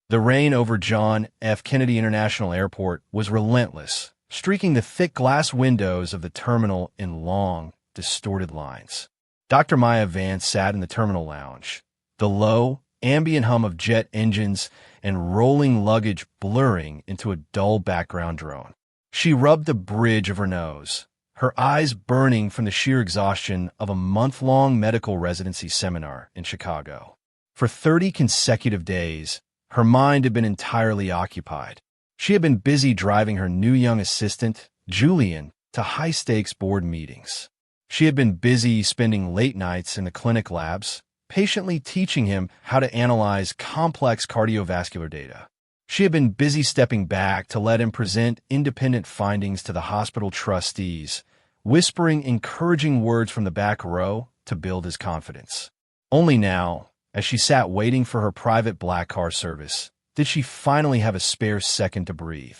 The rain over John F. Kennedy International Airport was relentless, streaking the thick glass windows of the terminal in long, distorted lines. Dr. Maya Vance sat in the terminal lounge, the low, ambient hum of jet engines and rolling luggage blurring into a dull background drone. She rubbed the bridge of her nose, her eyes burning from the sheer exhaustion of a month-long medical residency seminar in Chicago. For 30 consecutive days, her mind had been entirely occupied. She had been busy driving her new young assistant, Julian, to high-stakes board meetings. She had been busy spending late nights in the clinic labs, patiently teaching him how to analyze complex cardiovascular data. She had been busy stepping back to let him present independent findings to the hospital trustees, whispering encouraging words from the back row to build his confidence. Only now, as she sat waiting for her private black car service, did she finally have a spare second to breathe.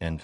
And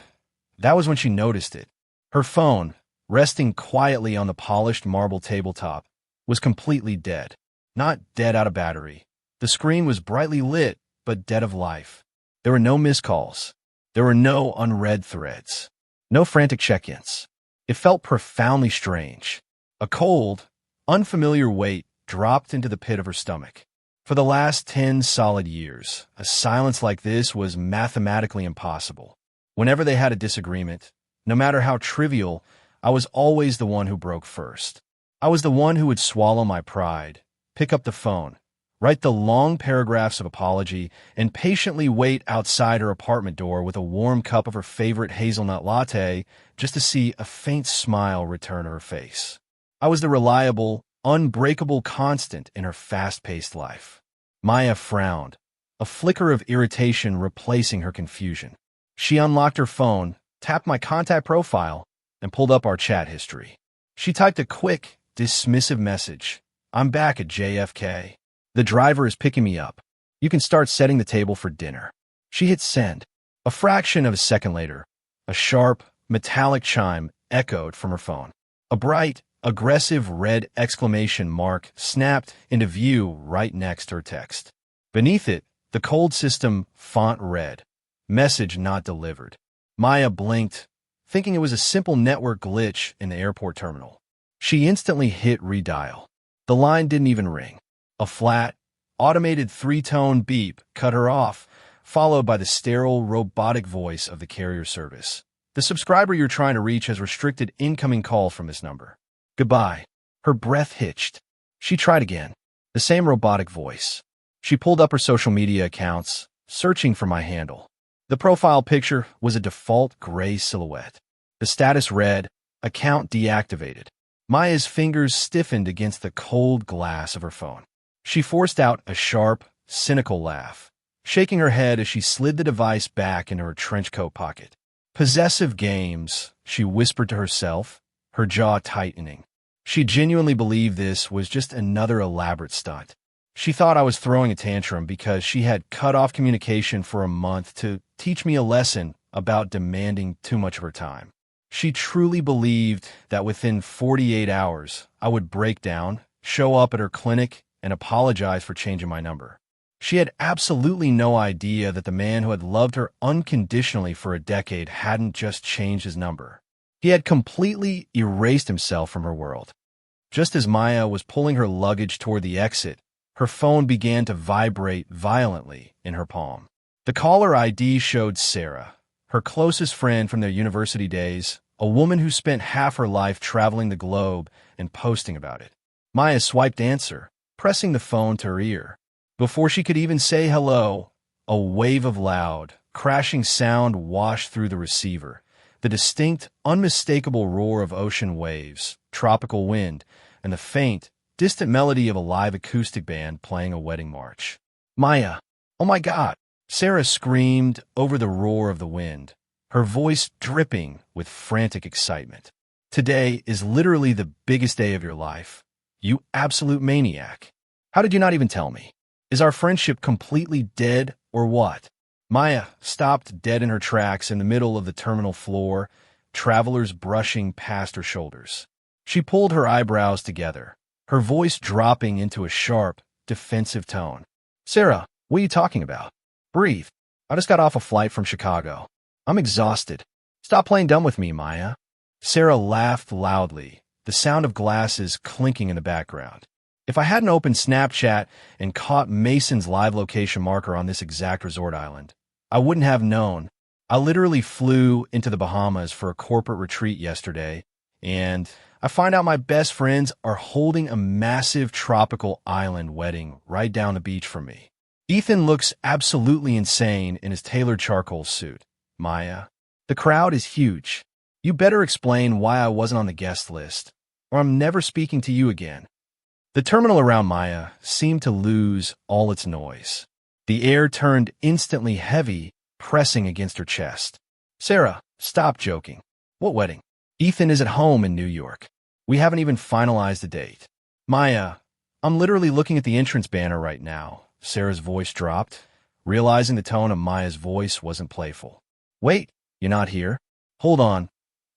that was when she noticed it. Her phone, resting quietly on the polished marble tabletop, was completely dead. Not dead out of battery. The screen was brightly lit, but dead of life. There were no missed calls. There were no unread threads. No frantic check-ins. It felt profoundly strange. A cold, unfamiliar weight dropped into the pit of her stomach. For the last 10 solid years, a silence like this was mathematically impossible. Whenever they had a disagreement, no matter how trivial, I was always the one who broke first. I was the one who would swallow my pride, pick up the phone, write the long paragraphs of apology, and patiently wait outside her apartment door with a warm cup of her favorite hazelnut latte just to see a faint smile return to her face. I was the reliable, unbreakable constant in her fast-paced life. Maya frowned, a flicker of irritation replacing her confusion. She unlocked her phone, tapped my contact profile, and pulled up our chat history. She typed a quick, dismissive message. "I'm back at JFK. The driver is picking me up. You can start setting the table for dinner." She hit send. A fraction of a second later, a sharp, metallic chime echoed from her phone. A bright, aggressive red exclamation mark snapped into view right next to her text. Beneath it, the cold system font read, "Message not delivered." Maya blinked, thinking it was a simple network glitch in the airport terminal. She instantly hit redial. The line didn't even ring. A flat, automated 3-tone beep cut her off, followed by the sterile, robotic voice of the carrier service. "The subscriber you're trying to reach has restricted incoming calls from this number. Goodbye." Her breath hitched. She tried again. The same robotic voice. She pulled up her social media accounts, searching for my handle. The profile picture was a default gray silhouette. The status read, "Account deactivated." Maya's fingers stiffened against the cold glass of her phone. She forced out a sharp, cynical laugh, shaking her head as she slid the device back into her trench coat pocket. "Possessive games," she whispered to herself, her jaw tightening. She genuinely believed this was just another elaborate stunt. She thought I was throwing a tantrum because she had cut off communication for a month to teach me a lesson about demanding too much of her time. She truly believed that within 48 hours, I would break down, show up at her clinic, and apologize for changing my number. She had absolutely no idea that the man who had loved her unconditionally for a decade hadn't just changed his number. He had completely erased himself from her world. Just as Maya was pulling her luggage toward the exit, her phone began to vibrate violently in her palm. The caller ID showed Sarah, her closest friend from their university days, a woman who spent half her life traveling the globe and posting about it. Maya swiped answer, pressing the phone to her ear. Before she could even say hello, a wave of loud, crashing sound washed through the receiver. The distinct, unmistakable roar of ocean waves, tropical wind, and the faint, distant melody of a live acoustic band playing a wedding march. "Maya, oh my God!" Sarah screamed over the roar of the wind, her voice dripping with frantic excitement. "Today is literally the biggest day of your life. You absolute maniac. How did you not even tell me? Is our friendship completely dead or what?" Maya stopped dead in her tracks in the middle of the terminal floor, travelers brushing past her shoulders. She pulled her eyebrows together, her voice dropping into a sharp, defensive tone. "Sarah, what are you talking about? Breathe. I just got off a flight from Chicago. I'm exhausted. Stop playing dumb with me, Maya. Sarah laughed loudly, the sound of glasses clinking in the background. If I hadn't opened Snapchat and caught Mason's live location marker on this exact resort island, I wouldn't have known. I literally flew into the Bahamas for a corporate retreat yesterday, and I find out my best friends are holding a massive tropical island wedding right down the beach from me. Ethan looks absolutely insane in his tailored charcoal suit. Maya, the crowd is huge. You better explain why I wasn't on the guest list, or I'm never speaking to you again. The terminal around Maya seemed to lose all its noise. The air turned instantly heavy, pressing against her chest. Sarah, stop joking. What wedding? Ethan is at home in New York. We haven't even finalized a date. Maya, I'm literally looking at the entrance banner right now. Sarah's voice dropped, realizing the tone of Maya's voice wasn't playful. Wait, you're not here? Hold on.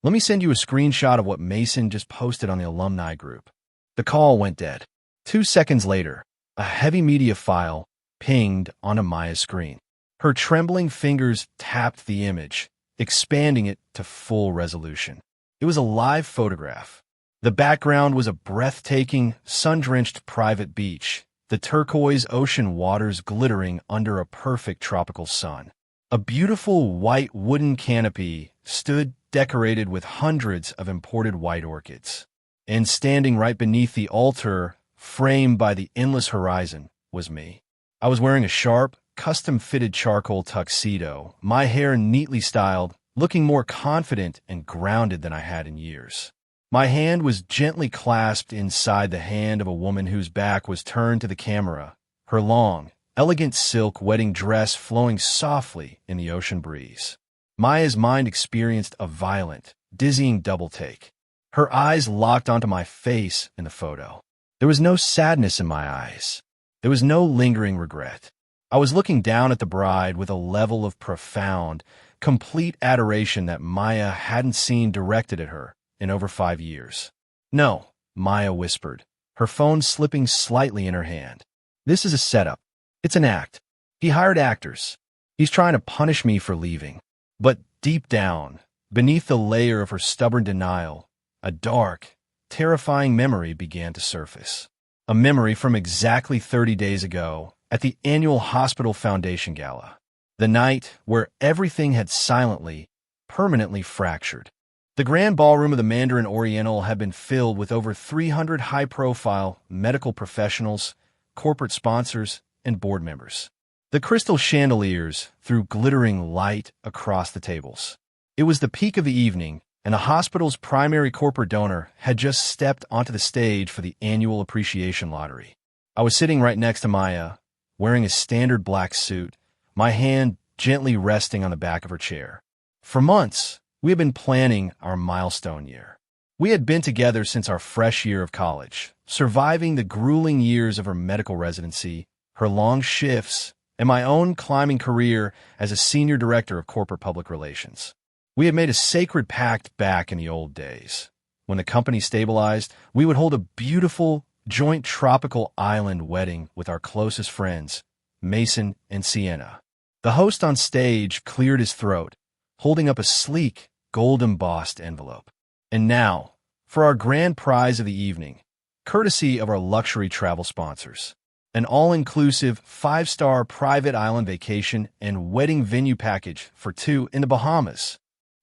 Let me send you a screenshot of what Mason just posted on the alumni group. The call went dead. 2 seconds later, a heavy media file pinged onto Maya's screen. Her trembling fingers tapped the image, expanding it to full resolution. It was a live photograph. The background was a breathtaking, sun-drenched private beach, the turquoise ocean waters glittering under a perfect tropical sun. A beautiful white wooden canopy stood decorated with hundreds of imported white orchids. And standing right beneath the altar, framed by the endless horizon, was me. I was wearing a sharp, custom-fitted charcoal tuxedo, my hair neatly styled, looking more confident and grounded than I had in years. My hand was gently clasped inside the hand of a woman whose back was turned to the camera, her long, elegant silk wedding dress flowing softly in the ocean breeze. Maya's mind experienced a violent, dizzying double-take. Her eyes locked onto my face in the photo. There was no sadness in my eyes. There was no lingering regret. I was looking down at the bride with a level of profound, complete adoration that Maya hadn't seen directed at her in over 5 years. No, Maya whispered, her phone slipping slightly in her hand. This is a setup. It's an act. He hired actors. He's trying to punish me for leaving. But deep down, beneath the layer of her stubborn denial, a dark, terrifying memory began to surface. A memory from exactly 30 days ago at the annual Hospital Foundation Gala. The night where everything had silently, permanently fractured. The grand ballroom of the Mandarin Oriental had been filled with over 300 high-profile medical professionals, corporate sponsors, and board members. The crystal chandeliers threw glittering light across the tables. It was the peak of the evening, and the hospital's primary corporate donor had just stepped onto the stage for the annual appreciation lottery. I was sitting right next to Maya, wearing a standard black suit, my hand gently resting on the back of her chair. For months, we had been planning our milestone year. We had been together since our fresh year of college, surviving the grueling years of her medical residency, her long shifts, and my own climbing career as a senior director of corporate public relations. We had made a sacred pact back in the old days. When the company stabilized, we would hold a beautiful, joint tropical island wedding with our closest friends, Mason and Sienna. The host on stage cleared his throat, holding up a sleek, gold-embossed envelope. And now, for our grand prize of the evening, courtesy of our luxury travel sponsors, an all-inclusive 5-star private island vacation and wedding venue package for 2 in the Bahamas.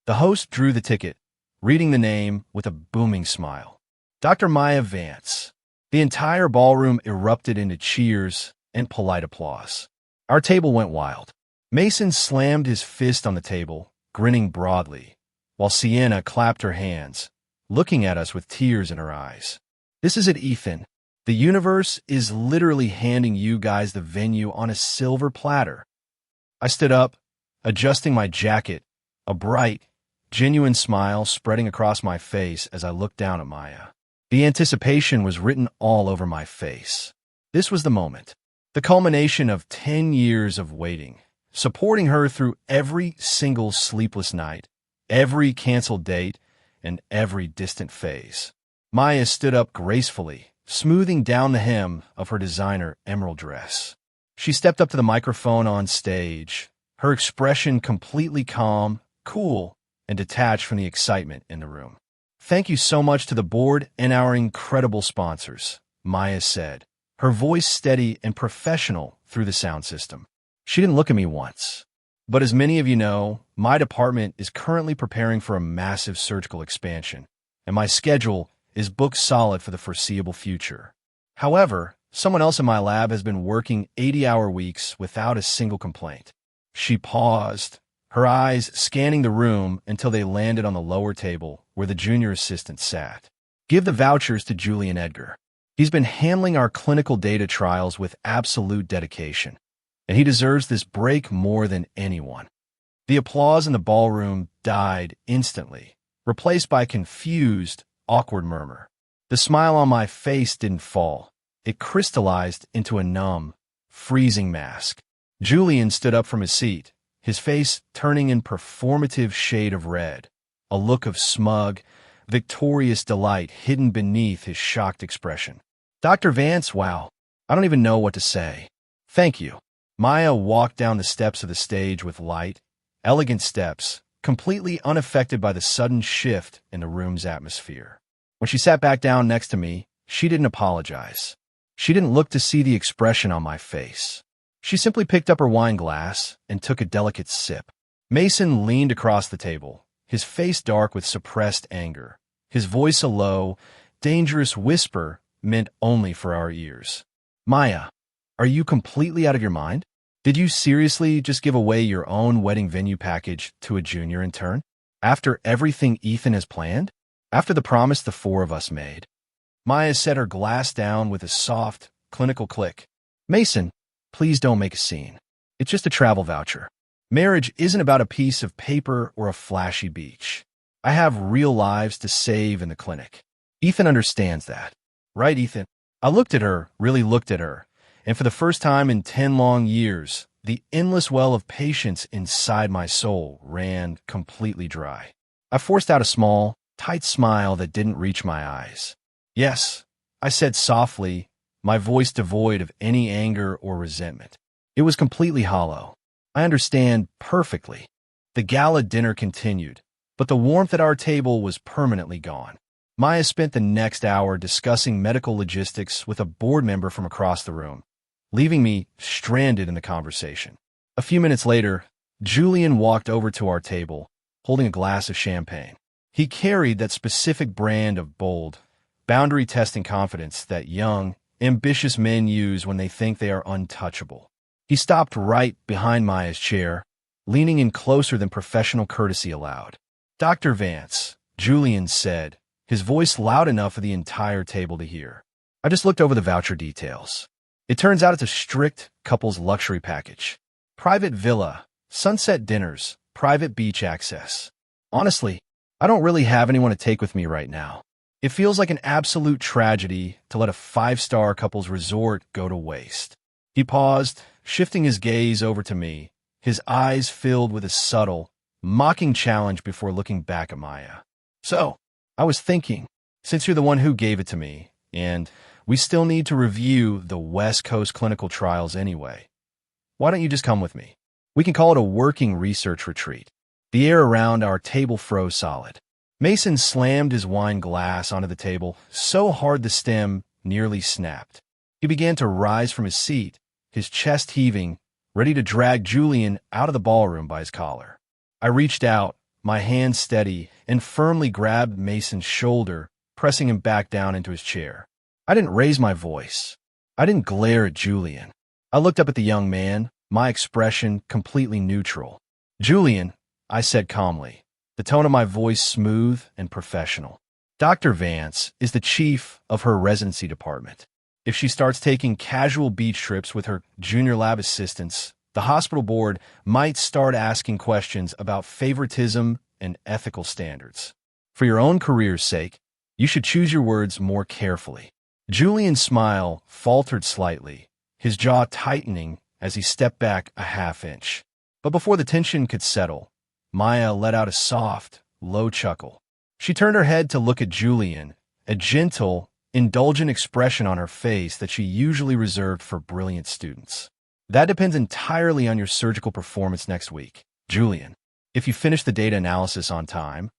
The host drew the ticket, reading the name with a booming smile. Dr. Maya Vance. The entire ballroom erupted into cheers and polite applause. Our table went wild. Mason slammed his fist on the table, grinning broadly, while Sienna clapped her hands, looking at us with tears in her eyes. This is it, Ethan. The universe is literally handing you guys the venue on a silver platter. I stood up, adjusting my jacket, a bright, genuine smile spreading across my face as I looked down at Maya. The anticipation was written all over my face. This was the moment, the culmination of 10 years of waiting, supporting her through every single sleepless night, every canceled date, and every distant phase. Maya stood up gracefully, smoothing down the hem of her designer emerald dress. She stepped up to the microphone on stage, her expression completely calm, cool, and detached from the excitement in the room. "Thank you so much to the board and our incredible sponsors," Maya said, her voice steady and professional through the sound system. She didn't look at me once. But as many of you know, my department is currently preparing for a massive surgical expansion, and my schedule is booked solid for the foreseeable future. However, someone else in my lab has been working 80-hour weeks without a single complaint. She paused, her eyes scanning the room until they landed on the lower table where the junior assistant sat. "Give the vouchers to Julian Edgar. He's been handling our clinical data trials with absolute dedication, and he deserves this break more than anyone." The applause in the ballroom died instantly, replaced by a confused, awkward murmur. The smile on my face didn't fall. It crystallized into a numb, freezing mask. Julian stood up from his seat, his face turning in performative shade of red, a look of smug, victorious delight hidden beneath his shocked expression. "Dr. Vance, wow, I don't even know what to say. Thank you." Maya walked down the steps of the stage with light, elegant steps, completely unaffected by the sudden shift in the room's atmosphere. When she sat back down next to me, she didn't apologize. She didn't look to see the expression on my face. She simply picked up her wine glass and took a delicate sip. Mason leaned across the table, his face dark with suppressed anger, his voice a low, dangerous whisper meant only for our ears. "Maya, are you completely out of your mind? Did you seriously just give away your own wedding venue package to a junior intern? After everything Ethan has planned? After the promise the four of us made?" Maya set her glass down with a soft, clinical click. "Mason, please don't make a scene. It's just a travel voucher. Marriage isn't about a piece of paper or a flashy beach. I have real lives to save in the clinic. Ethan understands that. Right, Ethan?" I looked at her, really looked at her, and for the first time in 10 long years, the endless well of patience inside my soul ran completely dry. I forced out a small, tight smile that didn't reach my eyes. "Yes," I said softly, my voice devoid of any anger or resentment. It was completely hollow. "I understand perfectly." The gala dinner continued, but the warmth at our table was permanently gone. Maya spent the next hour discussing medical logistics with a board member from across the room, leaving me stranded in the conversation. A few minutes later, Julian walked over to our table, holding a glass of champagne. He carried that specific brand of bold, boundary-testing confidence that young, ambitious men use when they think they are untouchable. He stopped right behind Maya's chair, leaning in closer than professional courtesy allowed. "Dr. Vance," Julian said, his voice loud enough for the entire table to hear. "I just looked over the voucher details. It turns out it's a strict couples luxury package. Private villa, sunset dinners, private beach access. Honestly, I don't really have anyone to take with me right now. It feels like an absolute tragedy to let a 5-star couples resort go to waste." He paused, shifting his gaze over to me, his eyes filled with a subtle, mocking challenge before looking back at Maya. "So, I was thinking, since you're the one who gave it to me, and we still need to review the West Coast clinical trials anyway, why don't you just come with me? We can call it a working research retreat." The air around our table froze solid. Mason slammed his wine glass onto the table so hard the stem nearly snapped. He began to rise from his seat, his chest heaving, ready to drag Julian out of the ballroom by his collar. I reached out, my hand steady, and firmly grabbed Mason's shoulder, pressing him back down into his chair. I didn't raise my voice. I didn't glare at Julian. I looked up at the young man, my expression completely neutral. "Julian," I said calmly, the tone of my voice smooth and professional. "Dr. Vance is the chief of her residency department. If she starts taking casual beach trips with her junior lab assistants, the hospital board might start asking questions about favoritism and ethical standards. For your own career's sake, you should choose your words more carefully." Julian's smile faltered slightly, his jaw tightening as he stepped back a half-inch. But before the tension could settle, Maya let out a soft, low chuckle. She turned her head to look at Julian, a gentle, indulgent expression on her face that she usually reserved for brilliant students. That depends entirely on your surgical performance next week. Julian, if you finish the data analysis on time,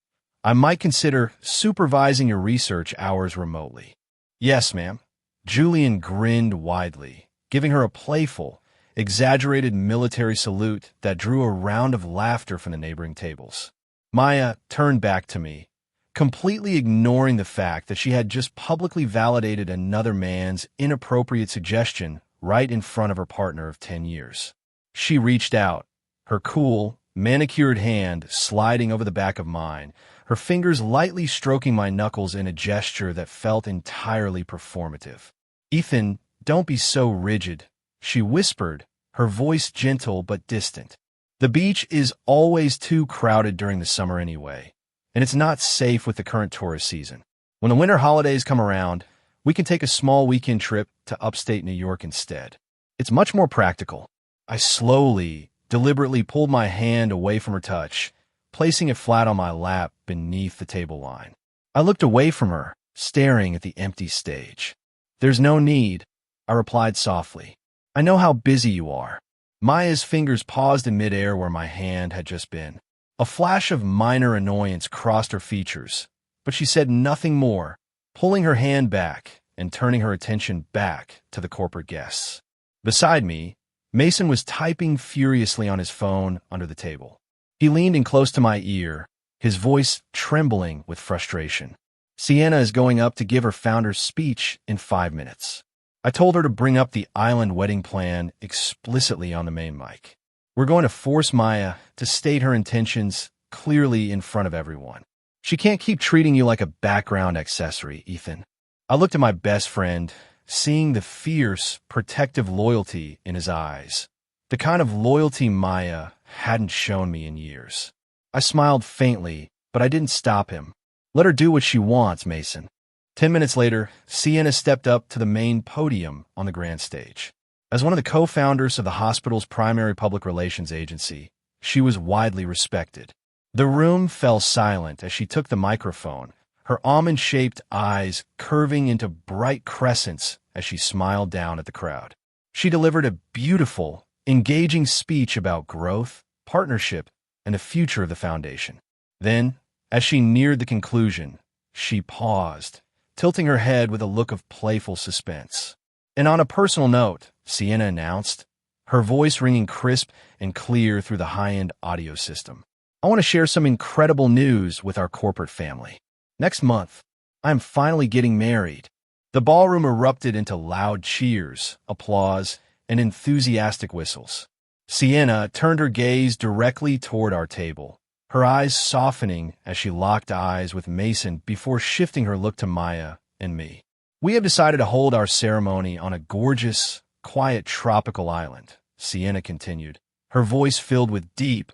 I might consider supervising your research hours remotely. Yes, ma'am. Julian grinned widely, giving her a playful, exaggerated military salute that drew a round of laughter from the neighboring tables. Maya turned back to me, completely ignoring the fact that she had just publicly validated another man's inappropriate suggestion right in front of her partner of 10 years. She reached out, her cool, manicured hand sliding over the back of mine, her fingers lightly stroking my knuckles in a gesture that felt entirely performative. Ethan, don't be so rigid, she whispered, her voice gentle but distant. The beach is always too crowded during the summer anyway, and it's not safe with the current tourist season. When the winter holidays come around, we can take a small weekend trip to upstate New York instead. It's much more practical. I slowly, deliberately pulled my hand away from her touch, placing it flat on my lap beneath the table line. I looked away from her, staring at the empty stage. There's no need, I replied softly. I know how busy you are. Maya's fingers paused in midair where my hand had just been. A flash of minor annoyance crossed her features, but she said nothing more, pulling her hand back and turning her attention back to the corporate guests. Beside me, Mason was typing furiously on his phone under the table. He leaned in close to my ear, his voice trembling with frustration. Sienna is going up to give her founder's speech in 5 minutes. I told her to bring up the island wedding plan explicitly on the main mic. We're going to force Maya to state her intentions clearly in front of everyone. She can't keep treating you like a background accessory, Ethan. I looked at my best friend, seeing the fierce, protective loyalty in his eyes, the kind of loyalty Maya hadn't shown me in years. I smiled faintly, but I didn't stop him. Let her do what she wants, Mason. 10 minutes later, Sienna stepped up to the main podium on the grand stage. As one of the co-founders of the hospital's primary public relations agency, she was widely respected. The room fell silent as she took the microphone, her almond-shaped eyes curving into bright crescents as she smiled down at the crowd. She delivered a beautiful, engaging speech about growth, partnership, and the future of the foundation. Then, as she neared the conclusion, she paused, tilting her head with a look of playful suspense. And on a personal note, Sienna announced, her voice ringing crisp and clear through the high-end audio system, I want to share some incredible news with our corporate family. Next month, I'm finally getting married. The ballroom erupted into loud cheers, applause, and enthusiastic whistles. Sienna turned her gaze directly toward our table, her eyes softening as she locked eyes with Mason before shifting her look to Maya and me. We have decided to hold our ceremony on a gorgeous, quiet tropical island, Sienna continued, her voice filled with deep,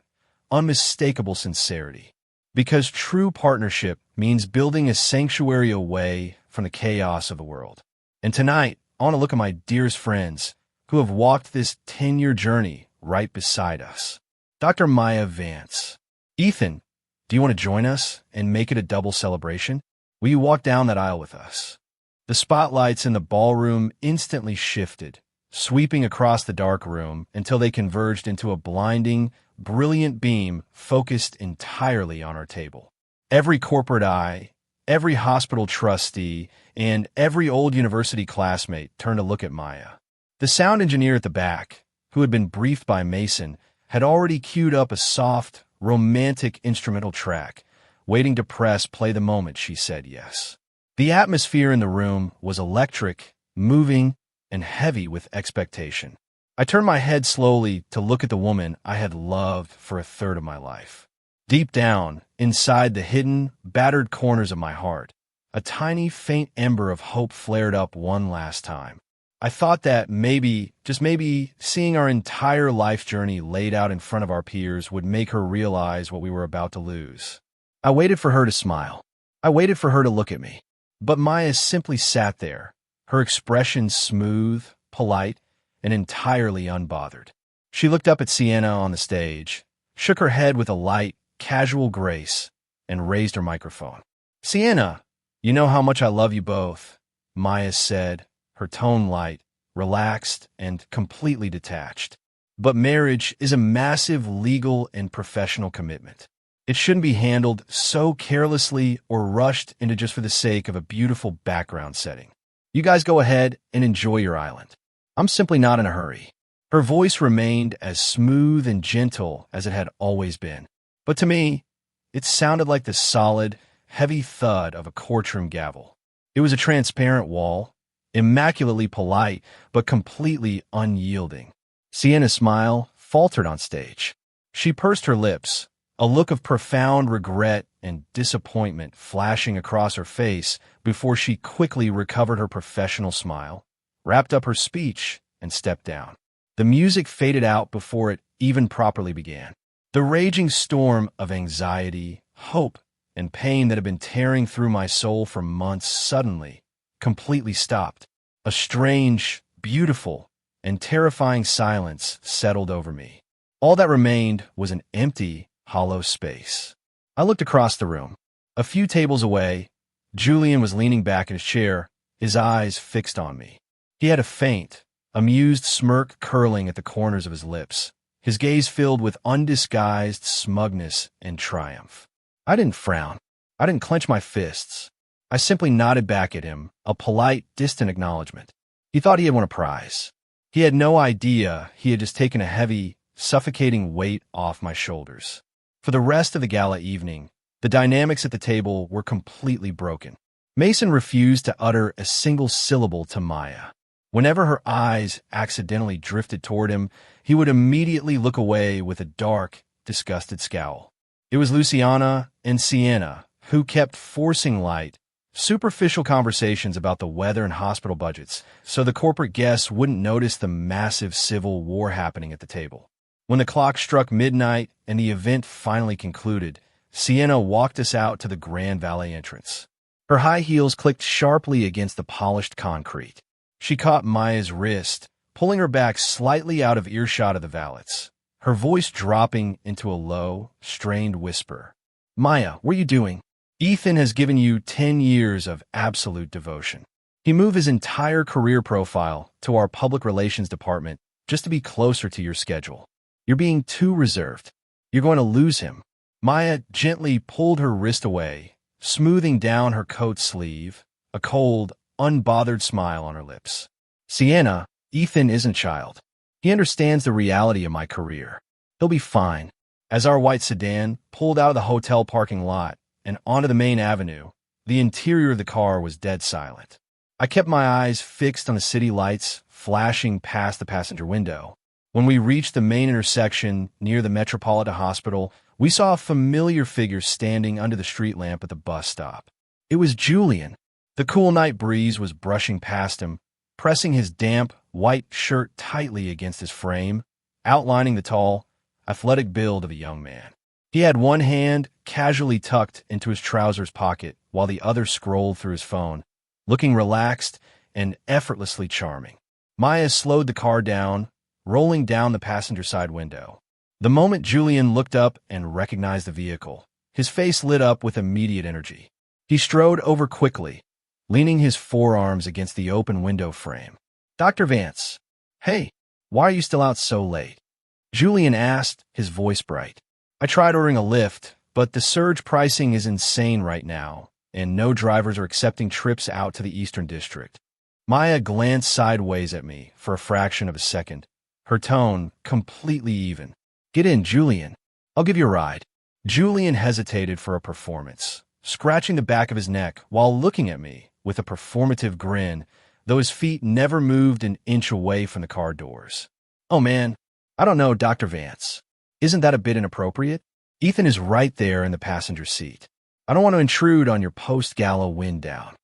unmistakable sincerity. Because true partnership means building a sanctuary away from the chaos of the world. And tonight, I want to look at my dearest friends who have walked this 10-year journey right beside us. Dr. Maya Vance. Ethan, do you want to join us and make it a double celebration? Will you walk down that aisle with us? The spotlights in the ballroom instantly shifted, sweeping across the dark room until they converged into a blinding, brilliant beam focused entirely on our table. Every corporate eye, every hospital trustee, and every old university classmate turned to look at Maya. The sound engineer at the back, who had been briefed by Mason, had already queued up a soft, romantic instrumental track, waiting to press play the moment she said yes. The atmosphere in the room was electric, moving, and heavy with expectation. I turned my head slowly to look at the woman I had loved for a third of my life. Deep down, inside the hidden, battered corners of my heart, a tiny, faint ember of hope flared up one last time. I thought that maybe, just maybe, seeing our entire life journey laid out in front of our peers would make her realize what we were about to lose. I waited for her to smile. I waited for her to look at me. But Maya simply sat there, her expression smooth, polite, and entirely unbothered. She looked up at Sienna on the stage, shook her head with a light, casual grace, and raised her microphone. Sienna, you know how much I love you both, Maya said, her tone light, relaxed, and completely detached. But marriage is a massive legal and professional commitment. It shouldn't be handled so carelessly or rushed into just for the sake of a beautiful background setting. You guys go ahead and enjoy your island. I'm simply not in a hurry. Her voice remained as smooth and gentle as it had always been. But to me, it sounded like the solid, heavy thud of a courtroom gavel. It was a transparent wall, immaculately polite, but completely unyielding. Sienna's smile faltered on stage. She pursed her lips, a look of profound regret and disappointment flashing across her face before she quickly recovered her professional smile, wrapped up her speech, and stepped down. The music faded out before it even properly began. The raging storm of anxiety, hope, and pain that had been tearing through my soul for months suddenly, completely stopped. A strange, beautiful, and terrifying silence settled over me. All that remained was an empty, hollow space. I looked across the room. A few tables away, Julian was leaning back in his chair, his eyes fixed on me. He had a faint, amused smirk curling at the corners of his lips, his gaze filled with undisguised smugness and triumph. I didn't frown. I didn't clench my fists. I simply nodded back at him, a polite, distant acknowledgement. He thought he had won a prize. He had no idea he had just taken a heavy, suffocating weight off my shoulders. For the rest of the gala evening, the dynamics at the table were completely broken. Mason refused to utter a single syllable to Maya. Whenever her eyes accidentally drifted toward him, he would immediately look away with a dark, disgusted scowl. It was Luciana and Sienna who kept forcing light, superficial conversations about the weather and hospital budgets, so the corporate guests wouldn't notice the massive civil war happening at the table. When the clock struck midnight and the event finally concluded, Sienna walked us out to the Grand Valet entrance. Her high heels clicked sharply against the polished concrete. She caught Maya's wrist, pulling her back slightly out of earshot of the valets, her voice dropping into a low, strained whisper. "Maya, what are you doing? Ethan has given you 10 years of absolute devotion. He moved his entire career profile to our public relations department just to be closer to your schedule. You're being too reserved. You're going to lose him." Maya gently pulled her wrist away, smoothing down her coat sleeve, a cold, unbothered smile on her lips. "Sienna, Ethan isn't a child. He understands the reality of my career. He'll be fine." As our white sedan pulled out of the hotel parking lot and onto the main avenue, the interior of the car was dead silent. I kept my eyes fixed on the city lights flashing past the passenger window. When we reached the main intersection near the Metropolitan Hospital, we saw a familiar figure standing under the street lamp at the bus stop. It was Julian. The cool night breeze was brushing past him, pressing his damp, white shirt tightly against his frame, outlining the tall, athletic build of a young man. He had one hand casually tucked into his trousers pocket while the other scrolled through his phone, looking relaxed and effortlessly charming. Maya slowed the car down, rolling down the passenger side window. The moment Julian looked up and recognized the vehicle, his face lit up with immediate energy. He strode over quickly, leaning his forearms against the open window frame. "Dr. Vance, hey, why are you still out so late?" Julian asked, his voice bright. "I tried ordering a lift, but the surge pricing is insane right now, and no drivers are accepting trips out to the Eastern District." Maya glanced sideways at me for a fraction of a second, her tone completely even. "Get in, Julian. I'll give you a ride." Julian hesitated for a performance, scratching the back of his neck while looking at me with a performative grin, though his feet never moved an inch away from the car doors. "Oh man, I don't know, Dr. Vance. Isn't that a bit inappropriate? Ethan is right there in the passenger seat. I don't want to intrude on your post-gala wind down."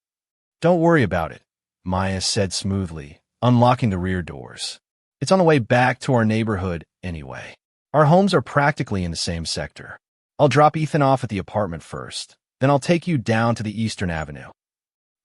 "Don't worry about it," Maya said smoothly, unlocking the rear doors. "It's on the way back to our neighborhood anyway. Our homes are practically in the same sector. I'll drop Ethan off at the apartment first, then I'll take you down to the Eastern Avenue."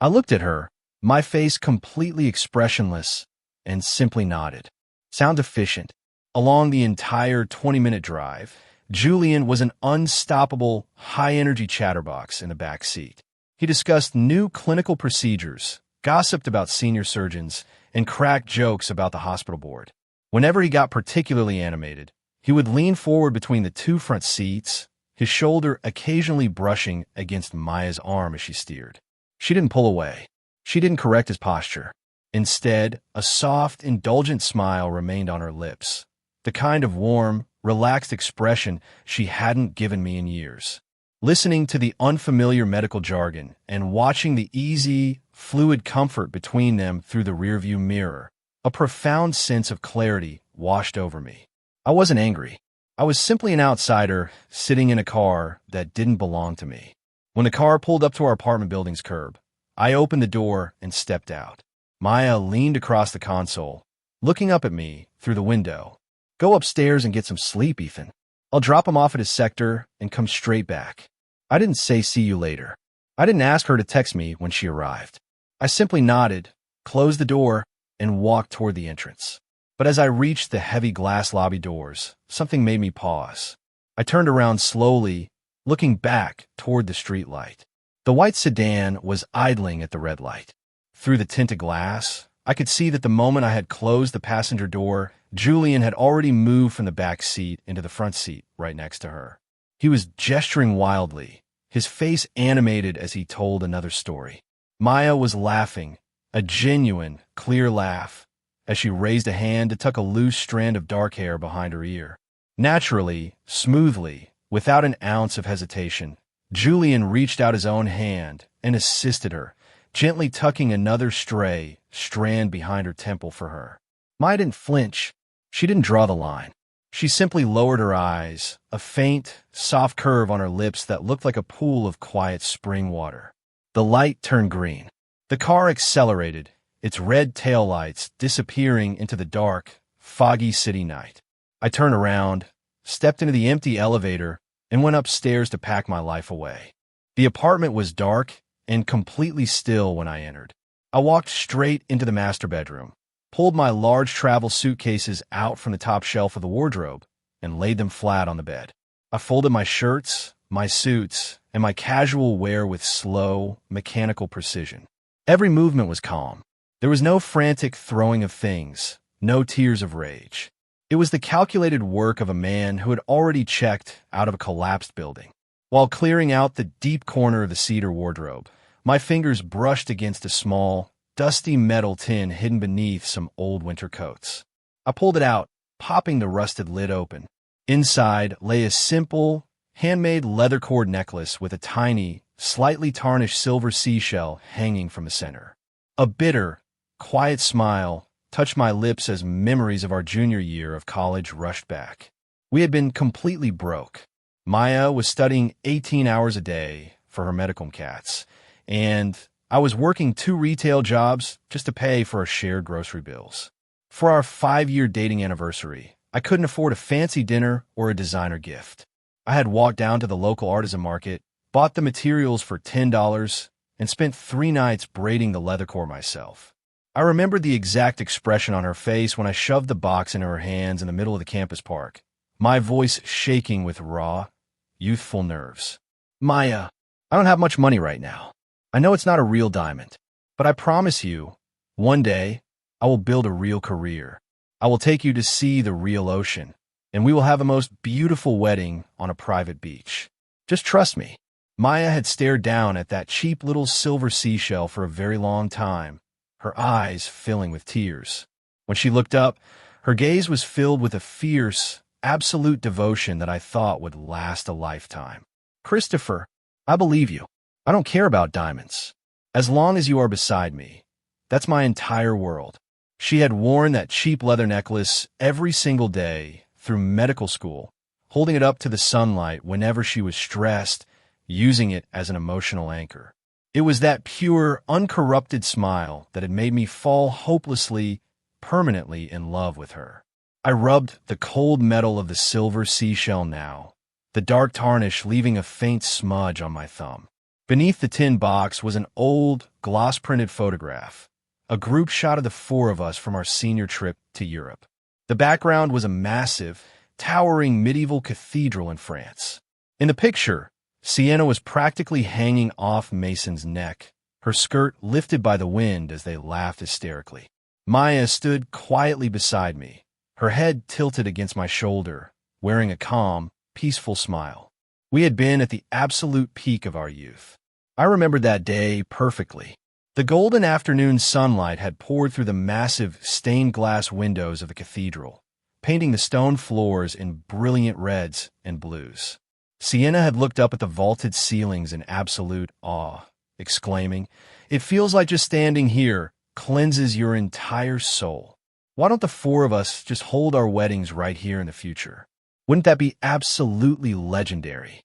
I looked at her, my face completely expressionless, and simply nodded. Sound efficient. Along the entire 20-minute drive, Julian was an unstoppable, high-energy chatterbox in the back seat. He discussed new clinical procedures, gossiped about senior surgeons, and crack jokes about the hospital board. Whenever he got particularly animated, he would lean forward between the two front seats, his shoulder occasionally brushing against Maya's arm as she steered. She didn't pull away. She didn't correct his posture. Instead, a soft, indulgent smile remained on her lips, the kind of warm, relaxed expression she hadn't given me in years. Listening to the unfamiliar medical jargon and watching the easy, fluid comfort between them through the rearview mirror, a profound sense of clarity washed over me. I wasn't angry. I was simply an outsider sitting in a car that didn't belong to me. When the car pulled up to our apartment building's curb, I opened the door and stepped out. Maya leaned across the console, looking up at me through the window. "Go upstairs and get some sleep, Ethan. I'll drop him off at his sector and come straight back." I didn't say see you later. I didn't ask her to text me when she arrived. I simply nodded, closed the door, and walked toward the entrance. But as I reached the heavy glass lobby doors, something made me pause. I turned around slowly, looking back toward the street light. The white sedan was idling at the red light. Through the tinted glass, I could see that the moment I had closed the passenger door, Julian had already moved from the back seat into the front seat right next to her. He was gesturing wildly, his face animated as he told another story. Maya was laughing, a genuine, clear laugh, as she raised a hand to tuck a loose strand of dark hair behind her ear. Naturally, smoothly, without an ounce of hesitation, Julian reached out his own hand and assisted her, gently tucking another stray strand behind her temple for her. Maya didn't flinch. She didn't draw the line. She simply lowered her eyes, a faint, soft curve on her lips that looked like a pool of quiet spring water. The light turned green. The car accelerated, its red taillights disappearing into the dark, foggy city night. I turned around, stepped into the empty elevator, and went upstairs to pack my life away. The apartment was dark and completely still when I entered. I walked straight into the master bedroom, pulled my large travel suitcases out from the top shelf of the wardrobe, and laid them flat on the bed. I folded my shirts, my suits, and my casual wear with slow, mechanical precision. Every movement was calm. There was no frantic throwing of things, no tears of rage. It was the calculated work of a man who had already checked out of a collapsed building. While clearing out the deep corner of the cedar wardrobe, my fingers brushed against a small, dusty metal tin hidden beneath some old winter coats. I pulled it out, popping the rusted lid open. Inside lay a simple, handmade leather cord necklace with a tiny, slightly tarnished silver seashell hanging from the center. A bitter, quiet smile touched my lips as memories of our junior year of college rushed back. We had been completely broke. Maya was studying 18 hours a day for her medical cats, and I was working 2 retail jobs just to pay for our shared grocery bills. For our 5-year dating anniversary, I couldn't afford a fancy dinner or a designer gift. I had walked down to the local artisan market, bought the materials for $10, and spent 3 nights braiding the leather core myself. I remembered the exact expression on her face when I shoved the box into her hands in the middle of the campus park, my voice shaking with raw, youthful nerves. "Maya, I don't have much money right now. I know it's not a real diamond, but I promise you, one day, I will build a real career. I will take you to see the real ocean, and we will have a most beautiful wedding on a private beach. Just trust me." Maya had stared down at that cheap little silver seashell for a very long time, her eyes filling with tears. When she looked up, her gaze was filled with a fierce, absolute devotion that I thought would last a lifetime. "Christopher, I believe you. I don't care about diamonds. As long as you are beside me, that's my entire world." She had worn that cheap leather necklace every single day through medical school, holding it up to the sunlight whenever she was stressed, using it as an emotional anchor. It was that pure, uncorrupted smile that had made me fall hopelessly, permanently in love with her. I rubbed the cold metal of the silver seashell now, the dark tarnish leaving a faint smudge on my thumb. Beneath the tin box was an old, gloss-printed photograph, a group shot of the 4 of us from our senior trip to Europe. The background was a massive, towering medieval cathedral in France. In the picture, Sienna was practically hanging off Mason's neck, her skirt lifted by the wind as they laughed hysterically. Maya stood quietly beside me, her head tilted against my shoulder, wearing a calm, peaceful smile. We had been at the absolute peak of our youth. I remembered that day perfectly. The golden afternoon sunlight had poured through the massive stained glass windows of the cathedral, painting the stone floors in brilliant reds and blues. Sienna had looked up at the vaulted ceilings in absolute awe, exclaiming, "It feels like just standing here cleanses your entire soul. Why don't the four of us just hold our weddings right here in the future? Wouldn't that be absolutely legendary?"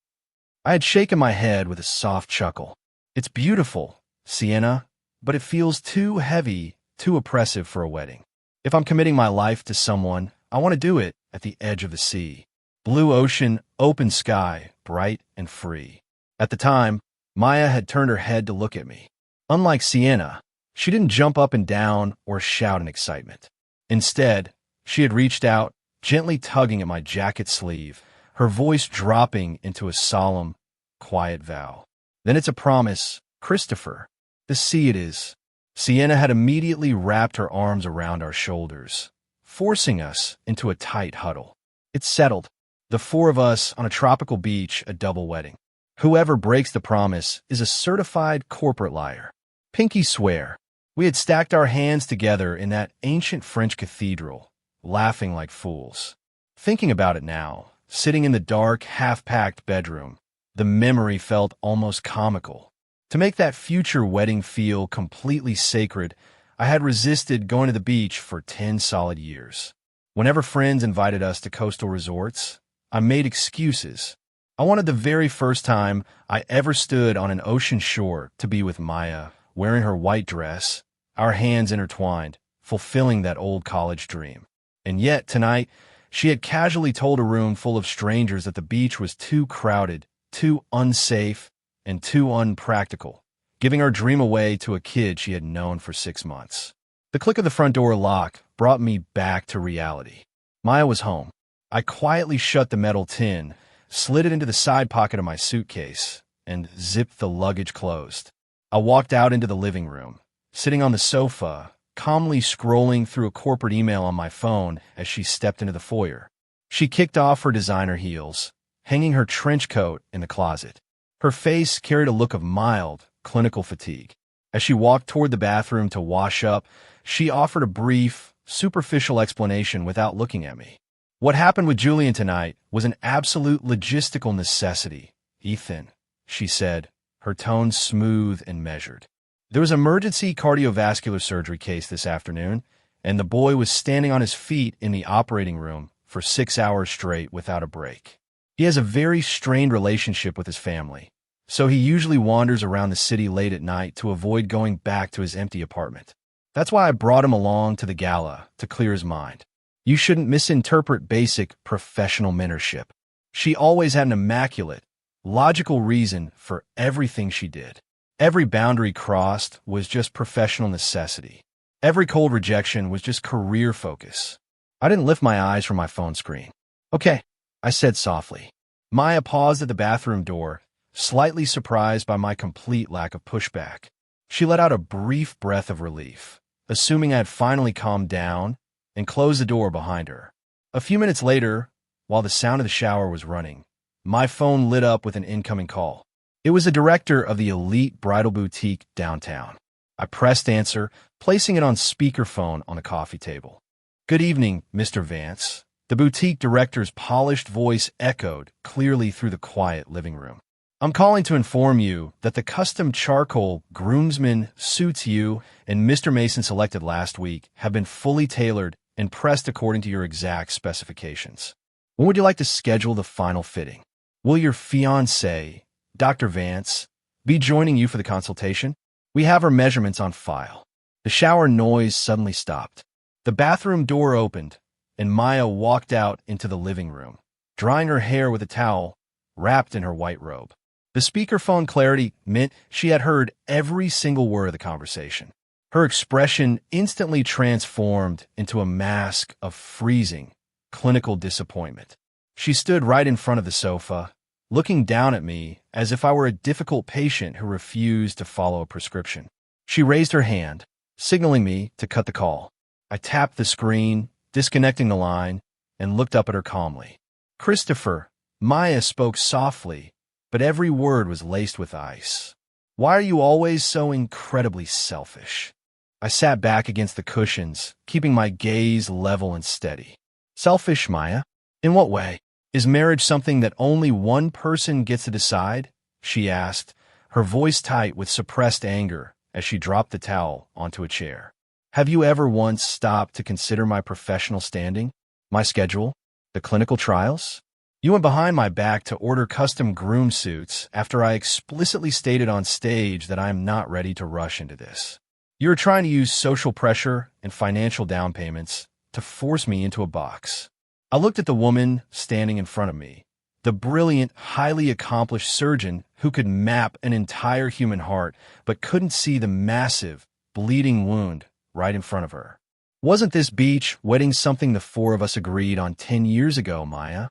I had shaken my head with a soft chuckle. "It's beautiful, Sienna, but it feels too heavy, too oppressive for a wedding. If I'm committing my life to someone, I want to do it at the edge of the sea. Blue ocean, open sky, bright and free." At the time, Maya had turned her head to look at me. Unlike Sienna, she didn't jump up and down or shout in excitement. Instead, she had reached out, gently tugging at my jacket sleeve, her voice dropping into a solemn, quiet vow. "Then it's a promise, Christopher. The sea it is." Sienna had immediately wrapped her arms around our shoulders, forcing us into a tight huddle. "It's settled. The four of us on a tropical beach, a double wedding. Whoever breaks the promise is a certified corporate liar." Pinky swear. We had stacked our hands together in that ancient French cathedral, laughing like fools. Thinking about it now, sitting in the dark, half-packed bedroom, the memory felt almost comical. To make that future wedding feel completely sacred, I had resisted going to the beach for 10 solid years. Whenever friends invited us to coastal resorts, I made excuses. I wanted the very first time I ever stood on an ocean shore to be with Maya, wearing her white dress, our hands intertwined, fulfilling that old college dream. And yet, tonight, she had casually told a room full of strangers that the beach was too crowded, too unsafe, and too unpractical, giving our dream away to a kid she had known for 6 months. The click of the front door lock brought me back to reality. Maya was home. I quietly shut the metal tin, slid it into the side pocket of my suitcase, and zipped the luggage closed. I walked out into the living room, sitting on the sofa, calmly scrolling through a corporate email on my phone as she stepped into the foyer. She kicked off her designer heels, hanging her trench coat in the closet. Her face carried a look of mild, clinical fatigue. As she walked toward the bathroom to wash up, she offered a brief, superficial explanation without looking at me. "What happened with Julian tonight was an absolute logistical necessity, Ethan," she said, her tone smooth and measured. "There was an emergency cardiovascular surgery case this afternoon, and the boy was standing on his feet in the operating room for 6 hours straight without a break. He has a very strained relationship with his family, so he usually wanders around the city late at night to avoid going back to his empty apartment. That's why I brought him along to the gala, to clear his mind. You shouldn't misinterpret basic professional mentorship. She always had an immaculate, logical reason for everything she did. Every boundary crossed was just professional necessity. Every cold rejection was just career focus." I didn't lift my eyes from my phone screen. "Okay," I said softly. Maya paused at the bathroom door, slightly surprised by my complete lack of pushback. She let out a brief breath of relief, assuming I had finally calmed down, and closed the door behind her. A few minutes later, while the sound of the shower was running, my phone lit up with an incoming call. It was the director of the elite bridal boutique downtown. I pressed answer, placing it on speakerphone on the coffee table. "Good evening, Mr. Vance." The boutique director's polished voice echoed clearly through the quiet living room. "I'm calling to inform you that the custom charcoal groomsmen suits you and Mr. Mason selected last week have been fully tailored and pressed according to your exact specifications. When would you like to schedule the final fitting? Will your fiancé, Dr. Vance, be joining you for the consultation? We have her measurements on file." The shower noise suddenly stopped. The bathroom door opened, and Maya walked out into the living room, drying her hair with a towel, wrapped in her white robe. The speakerphone clarity meant she had heard every single word of the conversation. Her expression instantly transformed into a mask of freezing, clinical disappointment. She stood right in front of the sofa, looking down at me as if I were a difficult patient who refused to follow a prescription. She raised her hand, signaling me to cut the call. I tapped the screen, disconnecting the line, and looked up at her calmly. "Christopher," Maya spoke softly, but every word was laced with ice. "Why are you always so incredibly selfish?" I sat back against the cushions, keeping my gaze level and steady. "Selfish, Maya? In what way? Is marriage something that only one person gets to decide?" she asked, her voice tight with suppressed anger as she dropped the towel onto a chair. "Have you ever once stopped to consider my professional standing, my schedule, the clinical trials? You went behind my back to order custom groom suits after I explicitly stated on stage that I am not ready to rush into this. You are trying to use social pressure and financial down payments to force me into a box." I looked at the woman standing in front of me, the brilliant, highly accomplished surgeon who could map an entire human heart but couldn't see the massive, bleeding wound right in front of her. "Wasn't this beach wedding something the four of us agreed on 10 years ago, Maya?"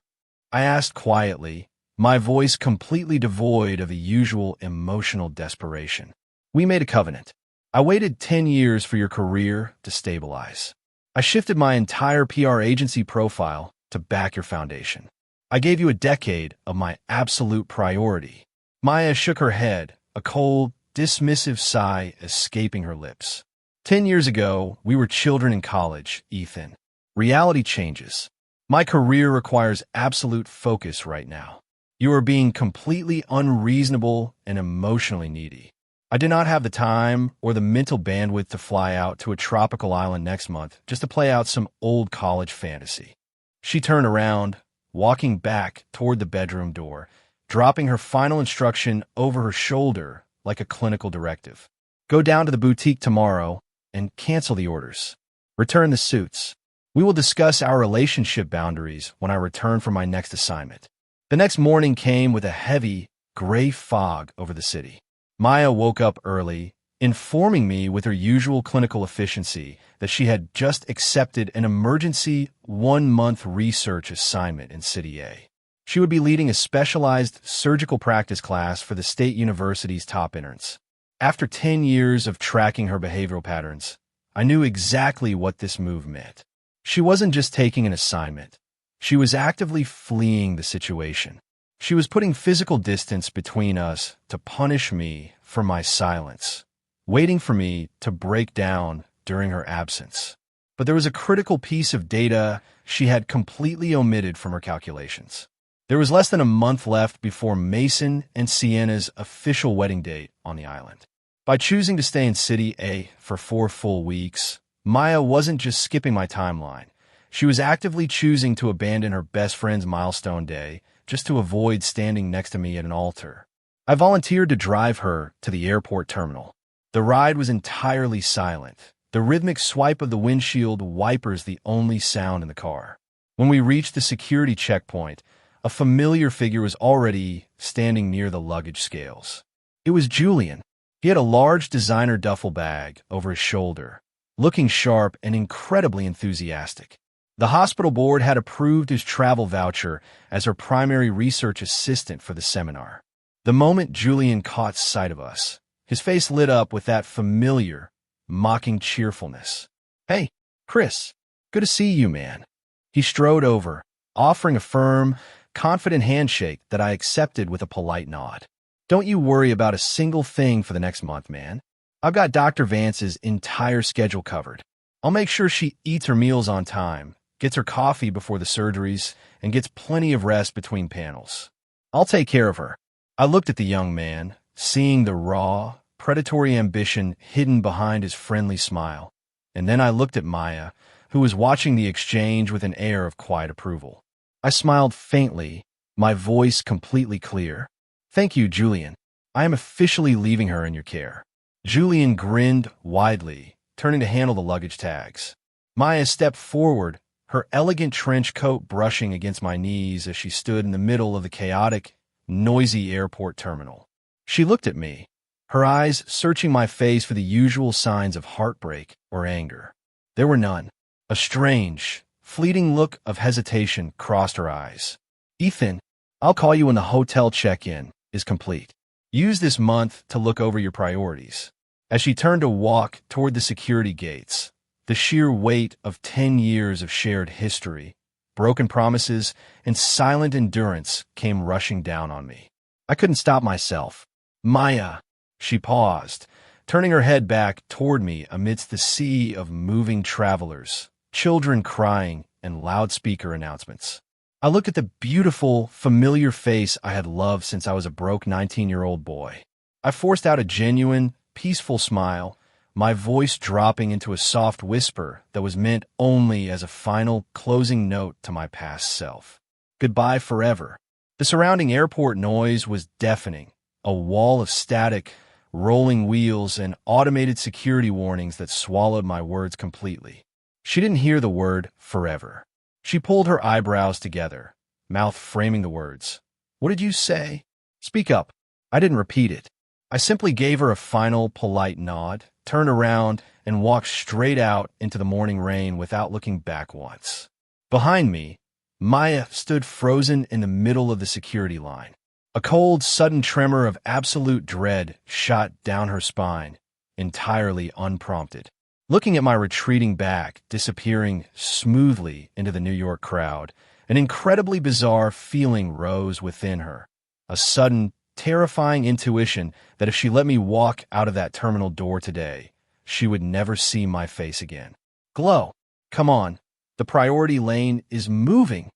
I asked quietly, my voice completely devoid of the usual emotional desperation. "We made a covenant. I waited 10 years for your career to stabilize. I shifted my entire PR agency profile to back your foundation. I gave you a decade of my absolute priority." Maya shook her head, a cold, dismissive sigh escaping her lips. "10 years ago, we were children in college, Ethan. Reality changes. My career requires absolute focus right now. You are being completely unreasonable and emotionally needy. I did not have the time or the mental bandwidth to fly out to a tropical island next month just to play out some old college fantasy." She turned around, walking back toward the bedroom door, dropping her final instruction over her shoulder like a clinical directive. "Go down to the boutique tomorrow and cancel the orders. Return the suits. We will discuss our relationship boundaries when I return from my next assignment." The next morning came with a heavy, gray fog over the city. Maya woke up early, informing me with her usual clinical efficiency that she had just accepted an emergency 1-month research assignment in City A. She would be leading a specialized surgical practice class for the state university's top interns. After 10 years of tracking her behavioral patterns, I knew exactly what this move meant. She wasn't just taking an assignment. She was actively fleeing the situation. She was putting physical distance between us to punish me for my silence, waiting for me to break down during her absence. But there was a critical piece of data she had completely omitted from her calculations. There was less than a month left before Mason and Sienna's official wedding date on the island. By choosing to stay in City A for 4 full weeks, Maya wasn't just skipping my timeline. She was actively choosing to abandon her best friend's milestone day just to avoid standing next to me at an altar. I volunteered to drive her to the airport terminal. The ride was entirely silent, the rhythmic swipe of the windshield wipers the only sound in the car. When we reached the security checkpoint, a familiar figure was already standing near the luggage scales. It was Julian. He had a large designer duffel bag over his shoulder, looking sharp and incredibly enthusiastic. The hospital board had approved his travel voucher as her primary research assistant for the seminar. The moment Julian caught sight of us, his face lit up with that familiar, mocking cheerfulness. "Hey, Chris, good to see you, man." He strode over, offering a firm, confident handshake that I accepted with a polite nod. "Don't you worry about a single thing for the next month, man. I've got Dr. Vance's entire schedule covered. I'll make sure she eats her meals on time, gets her coffee before the surgeries, and gets plenty of rest between panels. I'll take care of her." I looked at the young man, seeing the raw, predatory ambition hidden behind his friendly smile, and then I looked at Maya, who was watching the exchange with an air of quiet approval. I smiled faintly, my voice completely clear. "Thank you, Julian. I am officially leaving her in your care." Julian grinned widely, turning to handle the luggage tags. Maya stepped forward, her elegant trench coat brushing against my knees as she stood in the middle of the chaotic, noisy airport terminal. She looked at me, her eyes searching my face for the usual signs of heartbreak or anger. There were none. A strange, fleeting look of hesitation crossed her eyes. "Ethan, I'll call you when the hotel check-in is complete. Use this month to look over your priorities." As she turned to walk toward the security gates, The sheer weight of 10 years of shared history, broken promises, and silent endurance came rushing down on me. I couldn't stop myself. Maya, she paused, turning her head back toward me amidst the sea of moving travelers, children crying, and loudspeaker announcements. I looked at the beautiful, familiar face I had loved since I was a broke 19-year-old boy. I forced out a genuine, peaceful smile, my voice dropping into a soft whisper that was meant only as a final, closing note to my past self. Goodbye forever. The surrounding airport noise was deafening, a wall of static, rolling wheels, and automated security warnings that swallowed my words completely. She didn't hear the word forever. She pulled her eyebrows together, mouth framing the words. What did you say? Speak up. I didn't repeat it. I simply gave her a final, polite nod, turned around, and walked straight out into the morning rain without looking back once. Behind me, Maya stood frozen in the middle of the security line. A cold, sudden tremor of absolute dread shot down her spine, entirely unprompted. Looking at my retreating back, disappearing smoothly into the New York crowd, an incredibly bizarre feeling rose within her. A sudden, terrifying intuition that if she let me walk out of that terminal door today, she would never see my face again. Glow, come on. The priority lane is moving.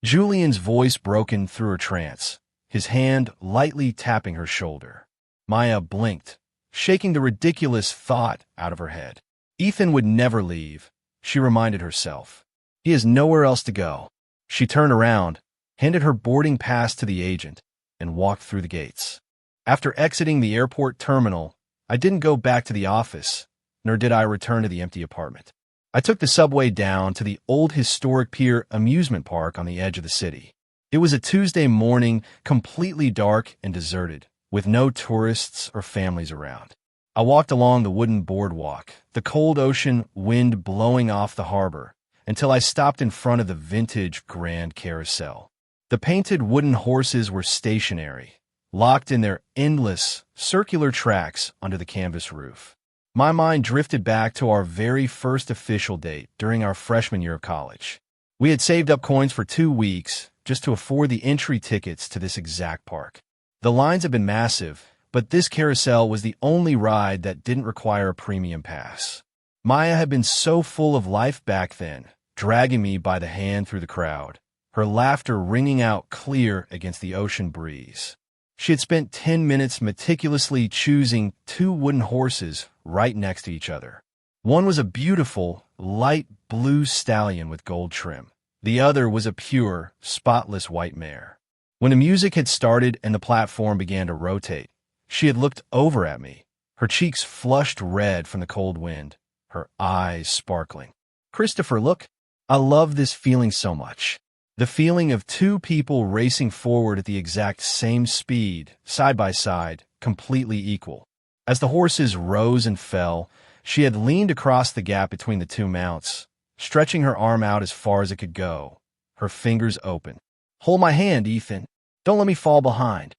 Julian's voice broken through her trance, his hand lightly tapping her shoulder. Maya blinked, shaking the ridiculous thought out of her head. Ethan would never leave, she reminded herself. He has nowhere else to go. She turned around, handed her boarding pass to the agent, and walked through the gates. After exiting the airport terminal, I didn't go back to the office, nor did I return to the empty apartment. I took the subway down to the old historic pier amusement park on the edge of the city. It was a Tuesday morning, completely dark and deserted, with no tourists or families around. I walked along the wooden boardwalk, the cold ocean wind blowing off the harbor, until I stopped in front of the vintage Grand Carousel. The painted wooden horses were stationary, locked in their endless, circular tracks under the canvas roof. My mind drifted back to our very first official date during our freshman year of college. We had saved up coins for 2 weeks just to afford the entry tickets to this exact park. The lines had been massive, but this carousel was the only ride that didn't require a premium pass. Maya had been so full of life back then, dragging me by the hand through the crowd, her laughter ringing out clear against the ocean breeze. She had spent 10 minutes meticulously choosing 2 wooden horses right next to each other. One was a beautiful, light blue stallion with gold trim. The other was a pure, spotless white mare. When the music had started and the platform began to rotate, she had looked over at me, her cheeks flushed red from the cold wind, her eyes sparkling. Christopher, look, I love this feeling so much. The feeling of 2 people racing forward at the exact same speed, side by side, completely equal. As the horses rose and fell, she had leaned across the gap between the 2 mounts, stretching her arm out as far as it could go, her fingers open. Hold my hand, Ethan. Don't let me fall behind.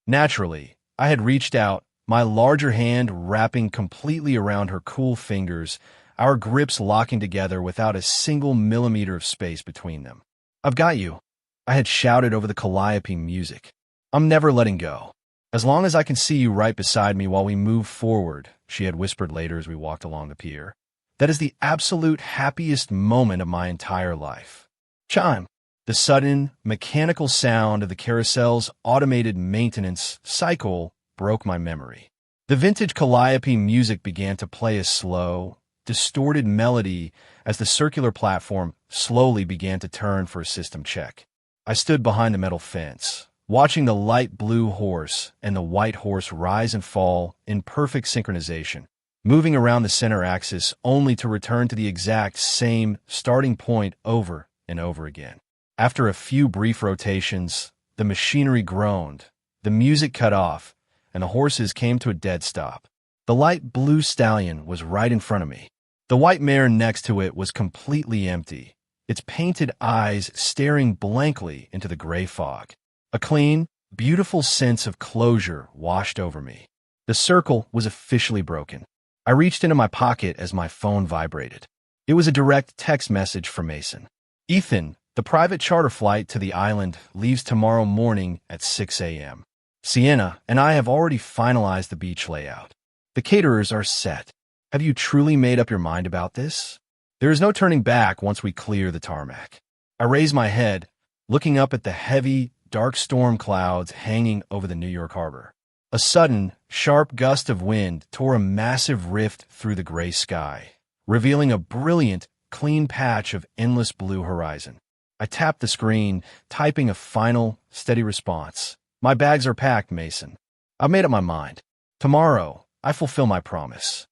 Naturally, I had reached out, my larger hand wrapping completely around her cool fingers, our grips locking together without a single millimeter of space between them. I've got you, I had shouted over the calliope music. I'm never letting go. As long as I can see you right beside me while we move forward, she had whispered later as we walked along the pier. That is the absolute happiest moment of my entire life. Chime. The sudden, mechanical sound of the carousel's automated maintenance cycle broke my memory. The vintage calliope music began to play a slow, distorted melody as the circular platform slowly began to turn for a system check. I stood behind the metal fence, watching the light blue horse and the white horse rise and fall in perfect synchronization, moving around the center axis only to return to the exact same starting point over and over again. After a few brief rotations, the machinery groaned, the music cut off, and the horses came to a dead stop. The light blue stallion was right in front of me. The white mare next to it was completely empty, its painted eyes staring blankly into the gray fog. A clean, beautiful sense of closure washed over me. The circle was officially broken. I reached into my pocket as my phone vibrated. It was a direct text message from Mason. Ethan, the private charter flight to the island leaves tomorrow morning at 6 a.m. Sienna and I have already finalized the beach layout. The caterers are set. Have you truly made up your mind about this? There is no turning back once we clear the tarmac. I raise my head, looking up at the heavy, dark storm clouds hanging over the New York harbor. A sudden, sharp gust of wind tore a massive rift through the gray sky, revealing a brilliant, clean patch of endless blue horizon. I tapped the screen, typing a final, steady response. My bags are packed, Mason. I've made up my mind. Tomorrow, I fulfill my promise.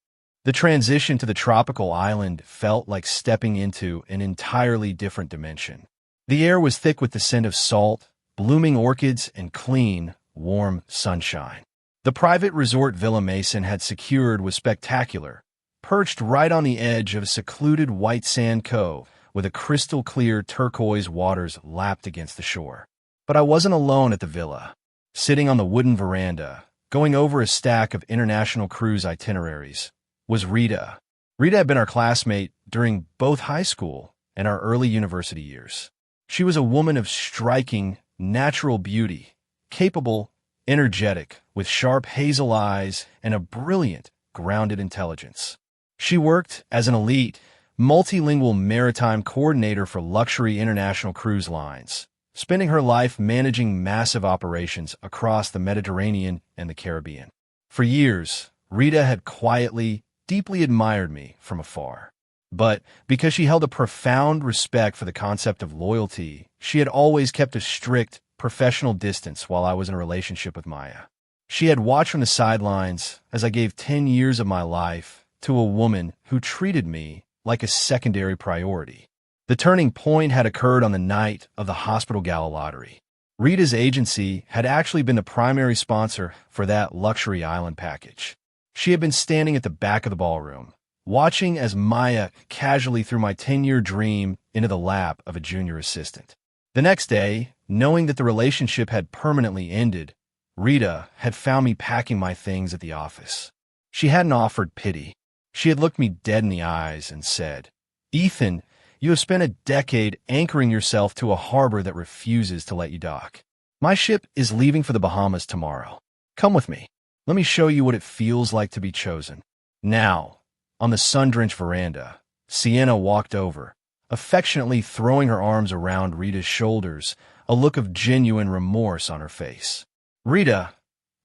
The transition to the tropical island felt like stepping into an entirely different dimension. The air was thick with the scent of salt, blooming orchids, and clean, warm sunshine. The private resort Villa Mason had secured was spectacular, perched right on the edge of a secluded white sand cove with a crystal-clear turquoise waters lapped against the shore. But I wasn't alone at the villa. Sitting on the wooden veranda, going over a stack of international cruise itineraries, was Rita. Rita had been our classmate during both high school and our early university years. She was a woman of striking, natural beauty, capable, energetic, with sharp hazel eyes and a brilliant, grounded intelligence. She worked as an elite, multilingual maritime coordinator for luxury international cruise lines, spending her life managing massive operations across the Mediterranean and the Caribbean. For years, Rita had quietly, deeply admired me from afar. But because she held a profound respect for the concept of loyalty, she had always kept a strict, professional distance while I was in a relationship with Maya. She had watched from the sidelines as I gave 10 years of my life to a woman who treated me like a secondary priority. The turning point had occurred on the night of the hospital gala lottery. Rita's agency had actually been the primary sponsor for that luxury island package. She had been standing at the back of the ballroom, watching as Maya casually threw my 10-year dream into the lap of a junior assistant. The next day, knowing that the relationship had permanently ended, Rita had found me packing my things at the office. She hadn't offered pity. She had looked me dead in the eyes and said, "Ethan, you have spent a decade anchoring yourself to a harbor that refuses to let you dock. My ship is leaving for the Bahamas tomorrow. Come with me. Let me show you what it feels like to be chosen." Now, on the sun-drenched veranda, Sienna walked over, affectionately throwing her arms around Rita's shoulders, a look of genuine remorse on her face. "Rita,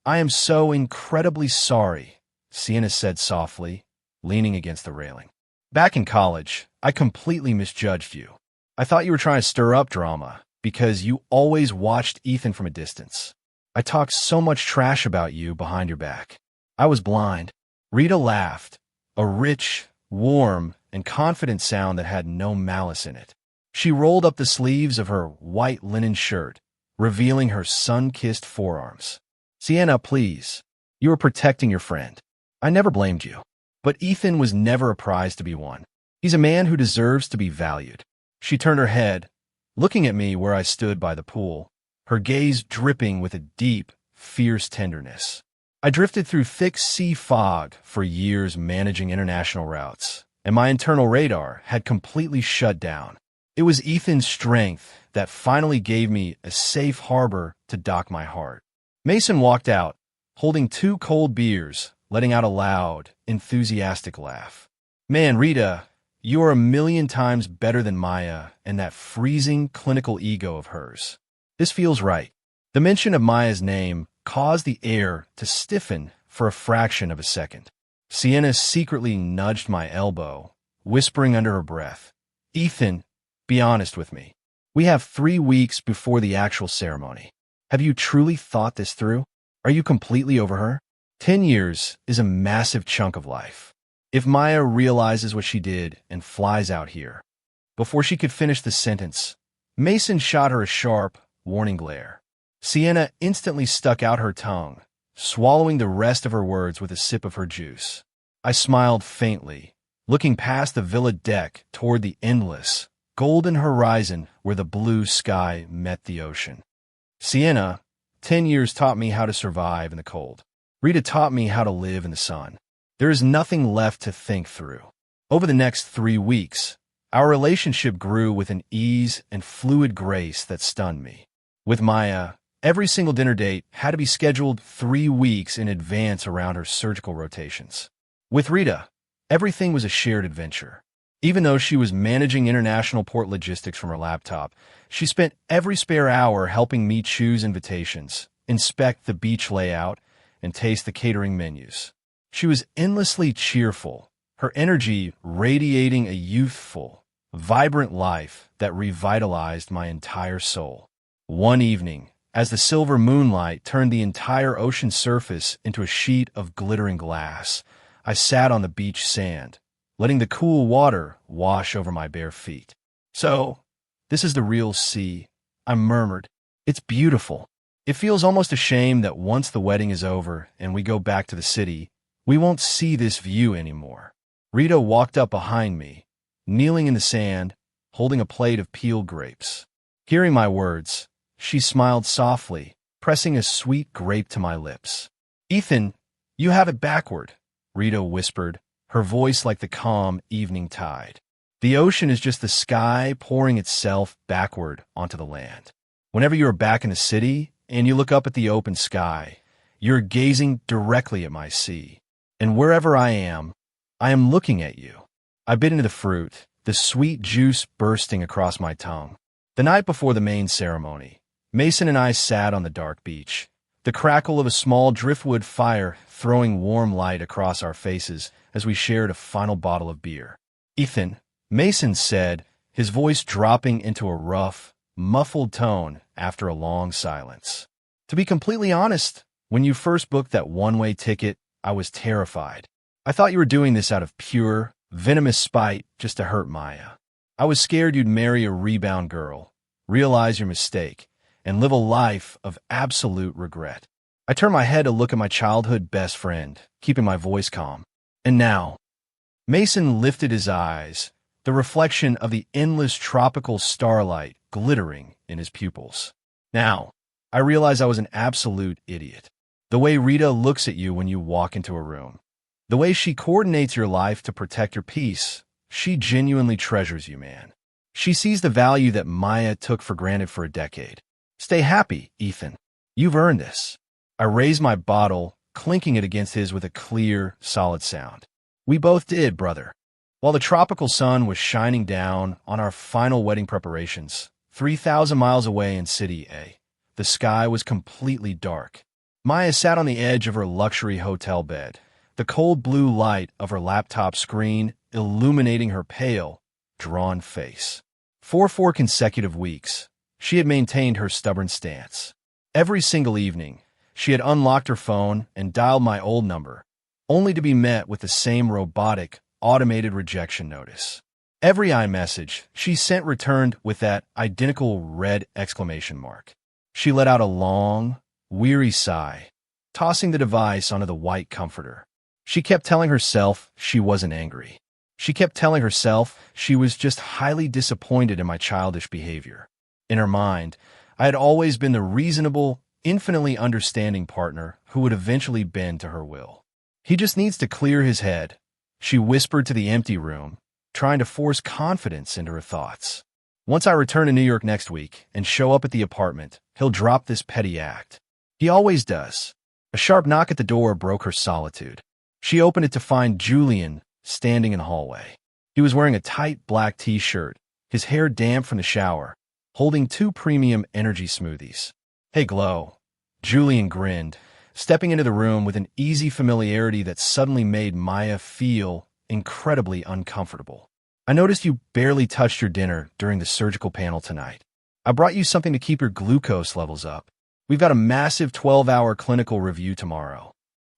I am so incredibly sorry," Sienna said softly, leaning against the railing. "Back in college, I completely misjudged you. I thought you were trying to stir up drama because you always watched Ethan from a distance. I talked so much trash about you behind your back. I was blind." Rita laughed, a rich, warm, and confident sound that had no malice in it. She rolled up the sleeves of her white linen shirt, revealing her sun-kissed forearms. "Sienna, please. You were protecting your friend. I never blamed you. But Ethan was never a prize to be won. He's a man who deserves to be valued." She turned her head, looking at me where I stood by the pool, her gaze dripping with a deep, fierce tenderness. I drifted through thick sea fog for years managing international routes, and my internal radar had completely shut down. It was Ethan's strength that finally gave me a safe harbor to dock my heart. Mason walked out, holding 2 cold beers, letting out a loud, enthusiastic laugh. "Man, Rita, you are a million times better than Maya and that freezing clinical ego of hers. This feels right." The mention of Maya's name caused the air to stiffen for a fraction of a second. Sienna secretly nudged my elbow, whispering under her breath, "Ethan, be honest with me. We have 3 weeks before the actual ceremony. Have you truly thought this through? Are you completely over her? 10 years is a massive chunk of life. If Maya realizes what she did and flies out here." Before she could finish the sentence, Mason shot her a sharp, warning glare. Sienna instantly stuck out her tongue, swallowing the rest of her words with a sip of her juice. I smiled faintly, looking past the villa deck toward the endless, golden horizon where the blue sky met the ocean. Sienna, 10 years taught me how to survive in the cold. Rita taught me how to live in the sun. There is nothing left to think through. Over the next 3 weeks, our relationship grew with an ease and fluid grace that stunned me. With Maya, every single dinner date had to be scheduled 3 weeks in advance around her surgical rotations. With Rita, everything was a shared adventure. Even though she was managing international port logistics from her laptop, she spent every spare hour helping me choose invitations, inspect the beach layout, and taste the catering menus. She was endlessly cheerful, her energy radiating a youthful, vibrant life that revitalized my entire soul. One evening, as the silver moonlight turned the entire ocean surface into a sheet of glittering glass, I sat on the beach sand, letting the cool water wash over my bare feet. "So, this is the real sea," I murmured. "It's beautiful. It feels almost a shame that once the wedding is over and we go back to the city, we won't see this view anymore." Rita walked up behind me, kneeling in the sand, holding a plate of peeled grapes. Hearing my words, she smiled softly, pressing a sweet grape to my lips. "Ethan, you have it backward," Rita whispered, her voice like the calm evening tide. "The ocean is just the sky pouring itself backward onto the land. Whenever you are back in the city and you look up at the open sky, you're gazing directly at my sea. And wherever I am looking at you." I bit into the fruit, the sweet juice bursting across my tongue. The night before the main ceremony, Mason and I sat on the dark beach, the crackle of a small driftwood fire throwing warm light across our faces as we shared a final bottle of beer. "Ethan," Mason said, his voice dropping into a rough, muffled tone after a long silence. "To be completely honest, when you first booked that one-way ticket, I was terrified. I thought you were doing this out of pure, venomous spite just to hurt Maya. I was scared you'd marry a rebound girl, realize your mistake, and live a life of absolute regret." I turned my head to look at my childhood best friend, keeping my voice calm. "And now," Mason lifted his eyes, the reflection of the endless tropical starlight glittering in his pupils. "Now, I realize I was an absolute idiot. The way Rita looks at you when you walk into a room, the way she coordinates your life to protect your peace, she genuinely treasures you, man. She sees the value that Maya took for granted for a decade. Stay happy, Ethan. You've earned this." I raised my bottle, clinking it against his with a clear, solid sound. "We both did, brother." While the tropical sun was shining down on our final wedding preparations, 3,000 miles away in City A, the sky was completely dark. Maya sat on the edge of her luxury hotel bed, the cold blue light of her laptop screen illuminating her pale, drawn face. For 4 consecutive weeks, she had maintained her stubborn stance. Every single evening, she had unlocked her phone and dialed my old number, only to be met with the same robotic, automated rejection notice. Every iMessage she sent returned with that identical red exclamation mark. She let out a long, weary sigh, tossing the device onto the white comforter. She kept telling herself she wasn't angry. She kept telling herself she was just highly disappointed in my childish behavior. In her mind, I had always been the reasonable, infinitely understanding partner who would eventually bend to her will. "He just needs to clear his head," she whispered to the empty room, trying to force confidence into her thoughts. "Once I return to New York next week and show up at the apartment, he'll drop this petty act. He always does." A sharp knock at the door broke her solitude. She opened it to find Julian standing in the hallway. He was wearing a tight black t-shirt, his hair damp from the shower, holding 2 premium energy smoothies. "Hey, Glow." Julian grinned, stepping into the room with an easy familiarity that suddenly made Maya feel incredibly uncomfortable. "I noticed you barely touched your dinner during the surgical panel tonight. I brought you something to keep your glucose levels up. We've got a massive 12-hour clinical review tomorrow."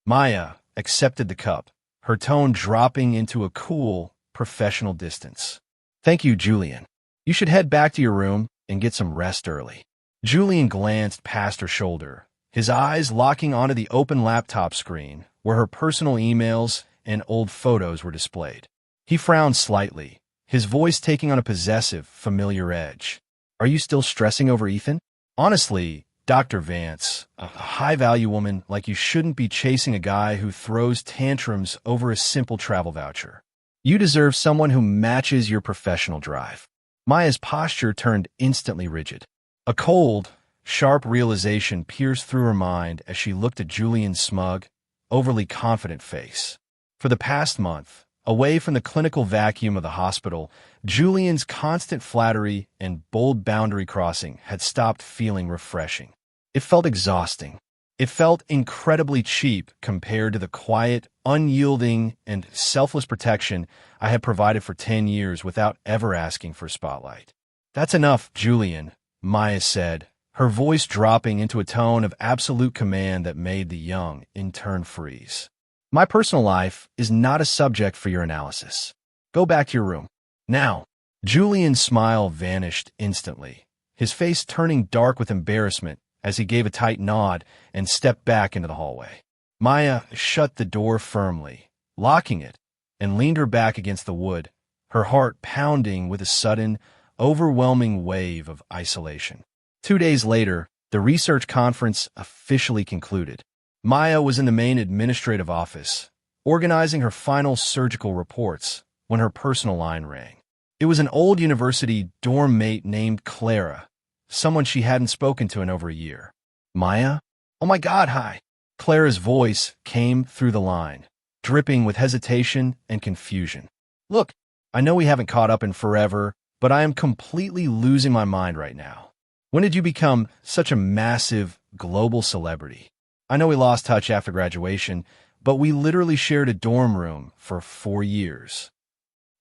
Maya accepted the cup, her tone dropping into a cool, professional distance. "Thank you, Julian. You should head back to your room and get some rest early." Julian glanced past her shoulder, his eyes locking onto the open laptop screen where her personal emails and old photos were displayed. He frowned slightly, his voice taking on a possessive, familiar edge. "Are you still stressing over Ethan?" "Honestly, Dr. Vance, a high-value woman like you shouldn't be chasing a guy who throws tantrums over a simple travel voucher. You deserve someone who matches your professional drive. Maya's posture turned instantly rigid. A cold, sharp realization pierced through her mind as she looked at Julian's smug, overly confident face. For the past month, away from the clinical vacuum of the hospital, Julian's constant flattery and bold boundary crossing had stopped feeling refreshing. It felt exhausting. It felt incredibly cheap compared to the quiet, unyielding, and selfless protection I had provided for 10 years without ever asking for spotlight. "That's enough, Julian," Maya said, her voice dropping into a tone of absolute command that made the young in turn freeze. "My personal life is not a subject for your analysis. Go back to your room. Now." Julian's smile vanished instantly, his face turning dark with embarrassment as he gave a tight nod and stepped back into the hallway. Maya shut the door firmly, locking it, and leaned her back against the wood, her heart pounding with a sudden, overwhelming wave of isolation. 2 days later, the research conference officially concluded. Maya was in the main administrative office, organizing her final surgical reports, when her personal line rang. It was an old university dorm mate named Clara, someone she hadn't spoken to in over a year. "Maya? Oh my God, hi." Clara's voice came through the line, dripping with hesitation and confusion. "Look, I know we haven't caught up in forever, but I am completely losing my mind right now. When did you become such a massive, global celebrity? I know we lost touch after graduation, but we literally shared a dorm room for 4 years."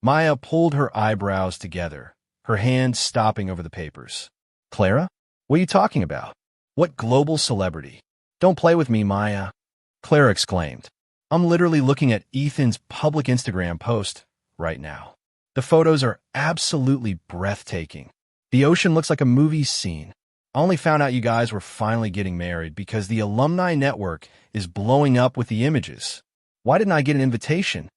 Maya pulled her eyebrows together, her hand stopping over the papers. "Clara? What are you talking about? What global celebrity? Don't play with me, Maya," Clara exclaimed. "I'm literally looking at Ethan's public Instagram post right now. The photos are absolutely breathtaking. The ocean looks like a movie scene. I only found out you guys were finally getting married because the alumni network is blowing up with the images. Why didn't I get an invitation?"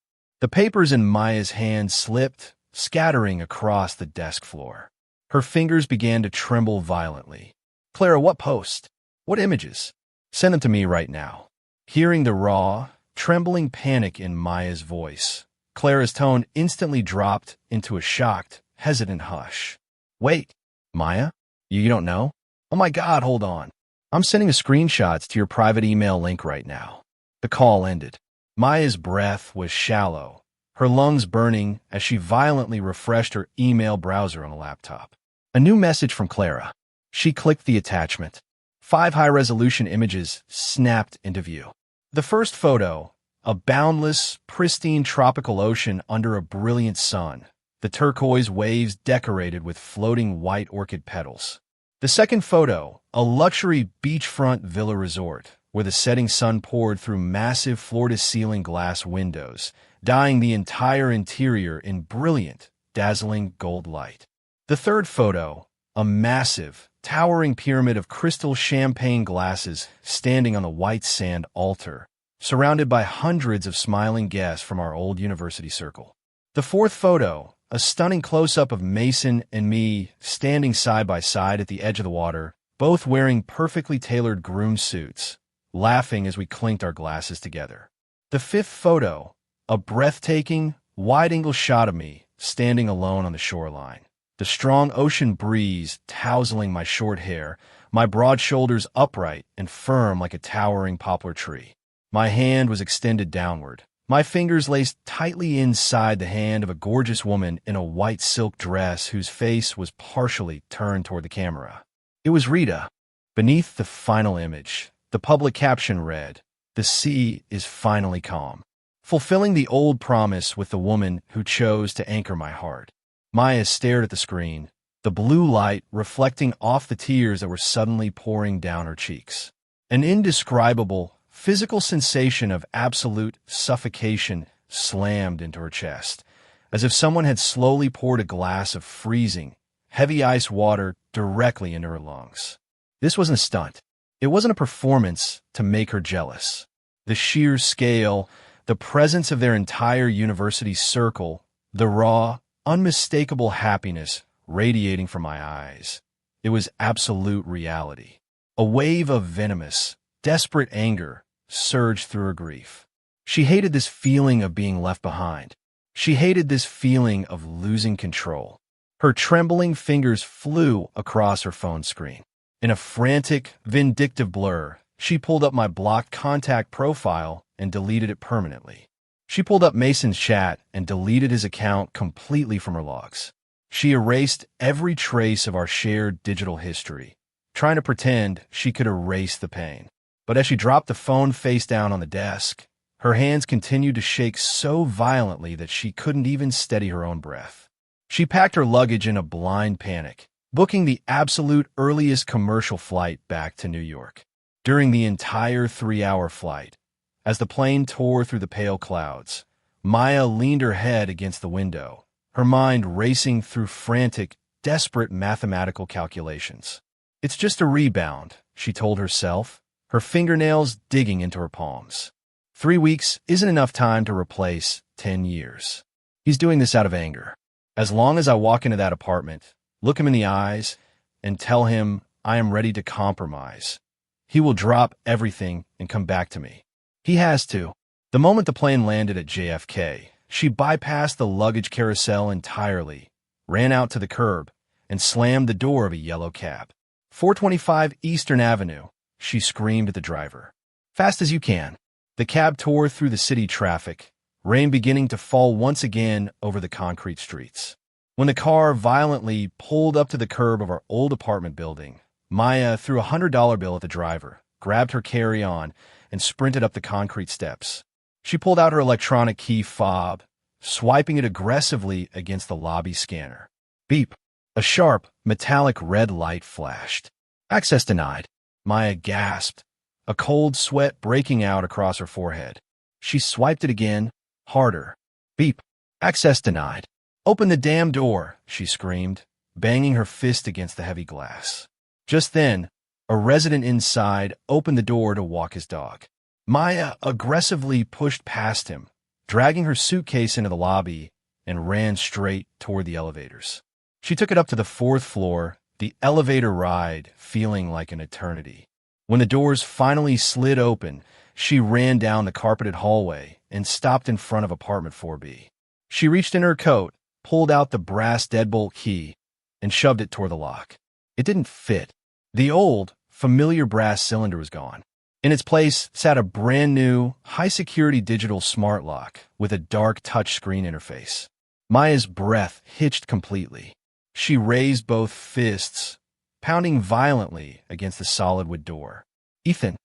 The papers in Maya's hand slipped, scattering across the desk floor. Her fingers began to tremble violently. "Clara, what post? What images? Send them to me right now." Hearing the raw, trembling panic in Maya's voice, Clara's tone instantly dropped into a shocked, hesitant hush. "Wait, Maya? You don't know? Oh my God, hold on. I'm sending the screenshots to your private email link right now." The call ended. Maya's breath was shallow, her lungs burning as she violently refreshed her email browser on the laptop. A new message from Clara. She clicked the attachment. 5 high-resolution images snapped into view. The first photo, a boundless, pristine tropical ocean under a brilliant sun, the turquoise waves decorated with floating white orchid petals. The second photo, a luxury beachfront villa resort, where the setting sun poured through massive floor-to-ceiling glass windows, dyeing the entire interior in brilliant, dazzling gold light. The third photo, a massive, towering pyramid of crystal champagne glasses standing on the white sand altar, surrounded by hundreds of smiling guests from our old university circle. The fourth photo, a stunning close-up of Mason and me standing side by side at the edge of the water, both wearing perfectly tailored groom suits, laughing as we clinked our glasses together. The fifth photo, a breathtaking, wide-angle shot of me standing alone on the shoreline, the strong ocean breeze tousling my short hair, my broad shoulders upright and firm like a towering poplar tree. My hand was extended downward, my fingers laced tightly inside the hand of a gorgeous woman in a white silk dress whose face was partially turned toward the camera. It was Rita. Beneath the final image, the public caption read, "The sea is finally calm," fulfilling the old promise with the woman who chose to anchor my heart. Maya stared at the screen, the blue light reflecting off the tears that were suddenly pouring down her cheeks. An indescribable, physical sensation of absolute suffocation slammed into her chest, as if someone had slowly poured a glass of freezing, heavy ice water directly into her lungs. This wasn't a stunt. It wasn't a performance to make her jealous. The sheer scale, the presence of their entire university circle, the raw, unmistakable happiness radiating from my eyes. It was absolute reality. A wave of venomous, desperate anger surged through her grief. She hated this feeling of being left behind. She hated this feeling of losing control. Her trembling fingers flew across her phone screen. In a frantic, vindictive blur, she pulled up my blocked contact profile and deleted it permanently. She pulled up Mason's chat and deleted his account completely from her logs. She erased every trace of our shared digital history, trying to pretend she could erase the pain. But as she dropped the phone face down on the desk, her hands continued to shake so violently that she couldn't even steady her own breath. She packed her luggage in a blind panic, booking the absolute earliest commercial flight back to New York. During the entire 3-hour flight, as the plane tore through the pale clouds, Maya leaned her head against the window, her mind racing through frantic, desperate mathematical calculations. "It's just a rebound," she told herself, her fingernails digging into her palms. 3 weeks isn't enough time to replace 10 years. He's doing this out of anger. As long as I walk into that apartment, look him in the eyes, and tell him I am ready to compromise, he will drop everything and come back to me. He has to. The moment the plane landed at JFK, she bypassed the luggage carousel entirely, ran out to the curb, and slammed the door of a yellow cab. 425 Eastern Avenue, she screamed at the driver. "Fast as you can." The cab tore through the city traffic, rain beginning to fall once again over the concrete streets. When the car violently pulled up to the curb of our old apartment building, Maya threw a $100 bill at the driver, grabbed her carry-on, and sprinted up the concrete steps. She pulled out her electronic key fob, swiping it aggressively against the lobby scanner. Beep. A sharp, metallic red light flashed. "Access denied," Maya gasped, a cold sweat breaking out across her forehead. She swiped it again, harder. Beep. "Access denied." "Open the damn door," she screamed, banging her fist against the heavy glass. Just then, a resident inside opened the door to walk his dog. Maya aggressively pushed past him, dragging her suitcase into the lobby, and ran straight toward the elevators. She took it up to the 4th floor, the elevator ride feeling like an eternity. When the doors finally slid open, she ran down the carpeted hallway and stopped in front of apartment 4B. She reached in her coat, pulled out the brass deadbolt key, and shoved it toward the lock. It didn't fit. The old, familiar brass cylinder was gone. In its place sat a brand-new, high-security digital smart lock with a dark touchscreen interface. Maya's breath hitched completely. She raised both fists, pounding violently against the solid wood door. Ethan,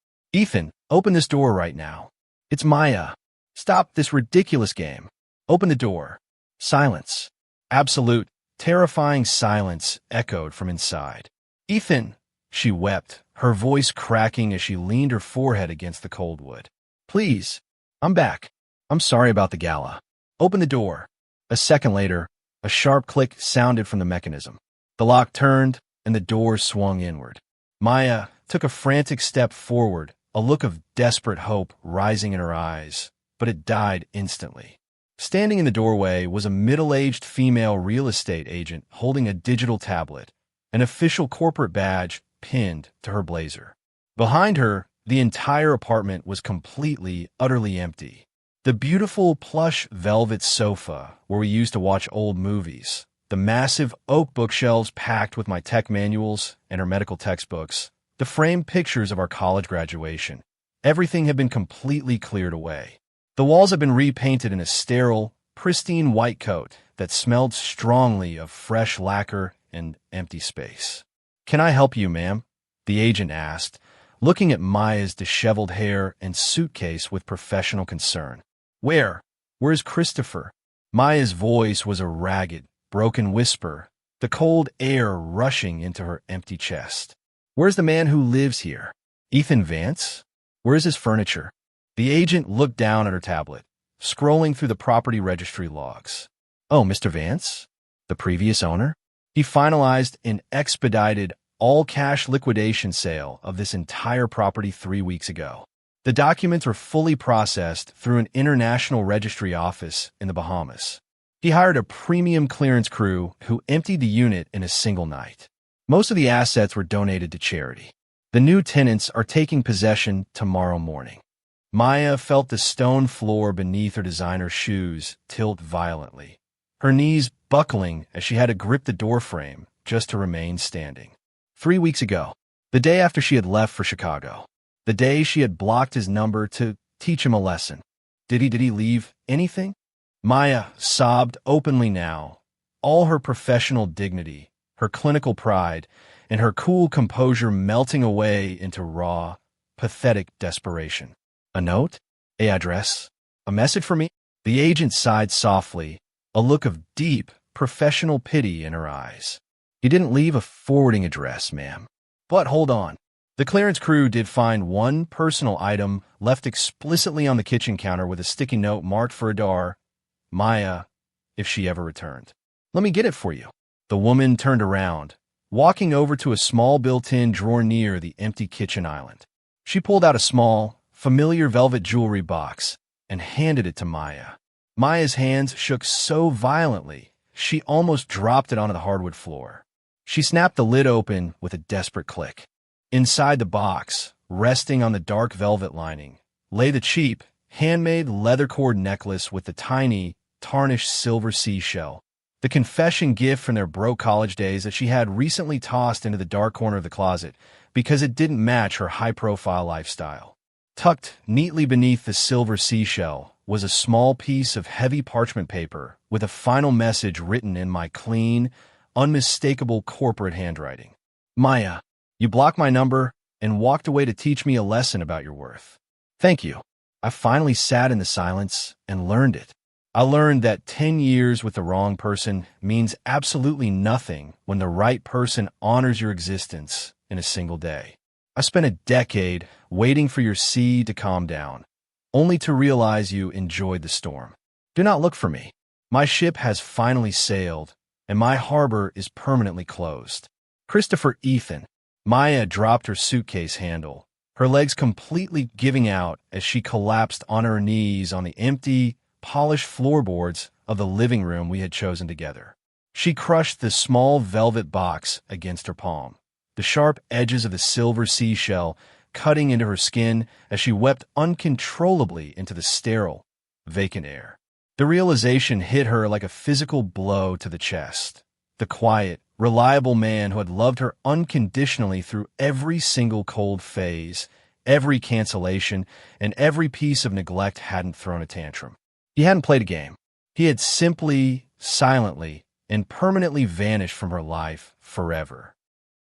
open this door right now. It's Maya. Stop this ridiculous game. Open the door." Silence. Absolute, terrifying silence echoed from inside. "Ethan," she wept, her voice cracking as she leaned her forehead against the cold wood. "Please, I'm back. I'm sorry about the gala. Open the door." A second later, a sharp click sounded from the mechanism. The lock turned, and the door swung inward. Maya took a frantic step forward, a look of desperate hope rising in her eyes, but it died instantly. Standing in the doorway was a middle-aged female real estate agent holding a digital tablet, an official corporate badge pinned to her blazer. Behind her, the entire apartment was completely, utterly empty. The beautiful plush velvet sofa where we used to watch old movies, the massive oak bookshelves packed with my tech manuals and her medical textbooks, the framed pictures of our college graduation. Everything had been completely cleared away. The walls had been repainted in a sterile, pristine white coat that smelled strongly of fresh lacquer and empty space. "Can I help you, ma'am?" the agent asked, looking at Maya's disheveled hair and suitcase with professional concern. Where's Christopher?" Maya's voice was a ragged, broken whisper, the cold air rushing into her empty chest. "Where's the man who lives here? Ethan Vance? Where's his furniture?" The agent looked down at her tablet, scrolling through the property registry logs. "Oh, Mr. Vance? The previous owner?" He finalized an expedited, all-cash liquidation sale of this entire property 3 weeks ago. The documents were fully processed through an international registry office in the Bahamas. He hired a premium clearance crew who emptied the unit in a single night. Most of the assets were donated to charity. The new tenants are taking possession tomorrow morning. Maya felt the stone floor beneath her designer shoes tilt violently, her knees buckling as she had to grip the doorframe just to remain standing. 3 weeks ago, the day after she had left for Chicago, the day she had blocked his number to teach him a lesson. Did he leave anything? Maya sobbed openly now, all her professional dignity, her clinical pride, and her cool composure melting away into raw, pathetic desperation. A note? A address? A message for me? The agent sighed softly, a look of deep, professional pity in her eyes. He didn't leave a forwarding address, ma'am. But hold on. The clearance crew did find one personal item left explicitly on the kitchen counter with a sticky note marked for Adar, Maya, if she ever returned. Let me get it for you. The woman turned around, walking over to a small built-in drawer near the empty kitchen island. She pulled out a small, familiar velvet jewelry box and handed it to Maya. Maya's hands shook so violently, she almost dropped it onto the hardwood floor. She snapped the lid open with a desperate click. Inside the box, resting on the dark velvet lining, lay the cheap, handmade leather cord necklace with the tiny, tarnished silver seashell, the confession gift from their broke college days that she had recently tossed into the dark corner of the closet because it didn't match her high-profile lifestyle. Tucked neatly beneath the silver seashell was a small piece of heavy parchment paper with a final message written in my clean, unmistakable corporate handwriting. Maya, you blocked my number and walked away to teach me a lesson about your worth. Thank you. I finally sat in the silence and learned it. I learned that 10 years with the wrong person means absolutely nothing when the right person honors your existence in a single day. I spent a decade waiting for your sea to calm down, only to realize you enjoyed the storm. Do not look for me. My ship has finally sailed, and my harbor is permanently closed. Christopher Ethan. Maya dropped her suitcase handle, her legs completely giving out as she collapsed on her knees on the empty, polished floorboards of the living room we had chosen together. She crushed the small velvet box against her palm, the sharp edges of the silver seashell cutting into her skin as she wept uncontrollably into the sterile, vacant air. The realization hit her like a physical blow to the chest. The quiet, reliable man who had loved her unconditionally through every single cold phase, every cancellation, and every piece of neglect hadn't thrown a tantrum. He hadn't played a game. He had simply, silently, and permanently vanished from her life forever.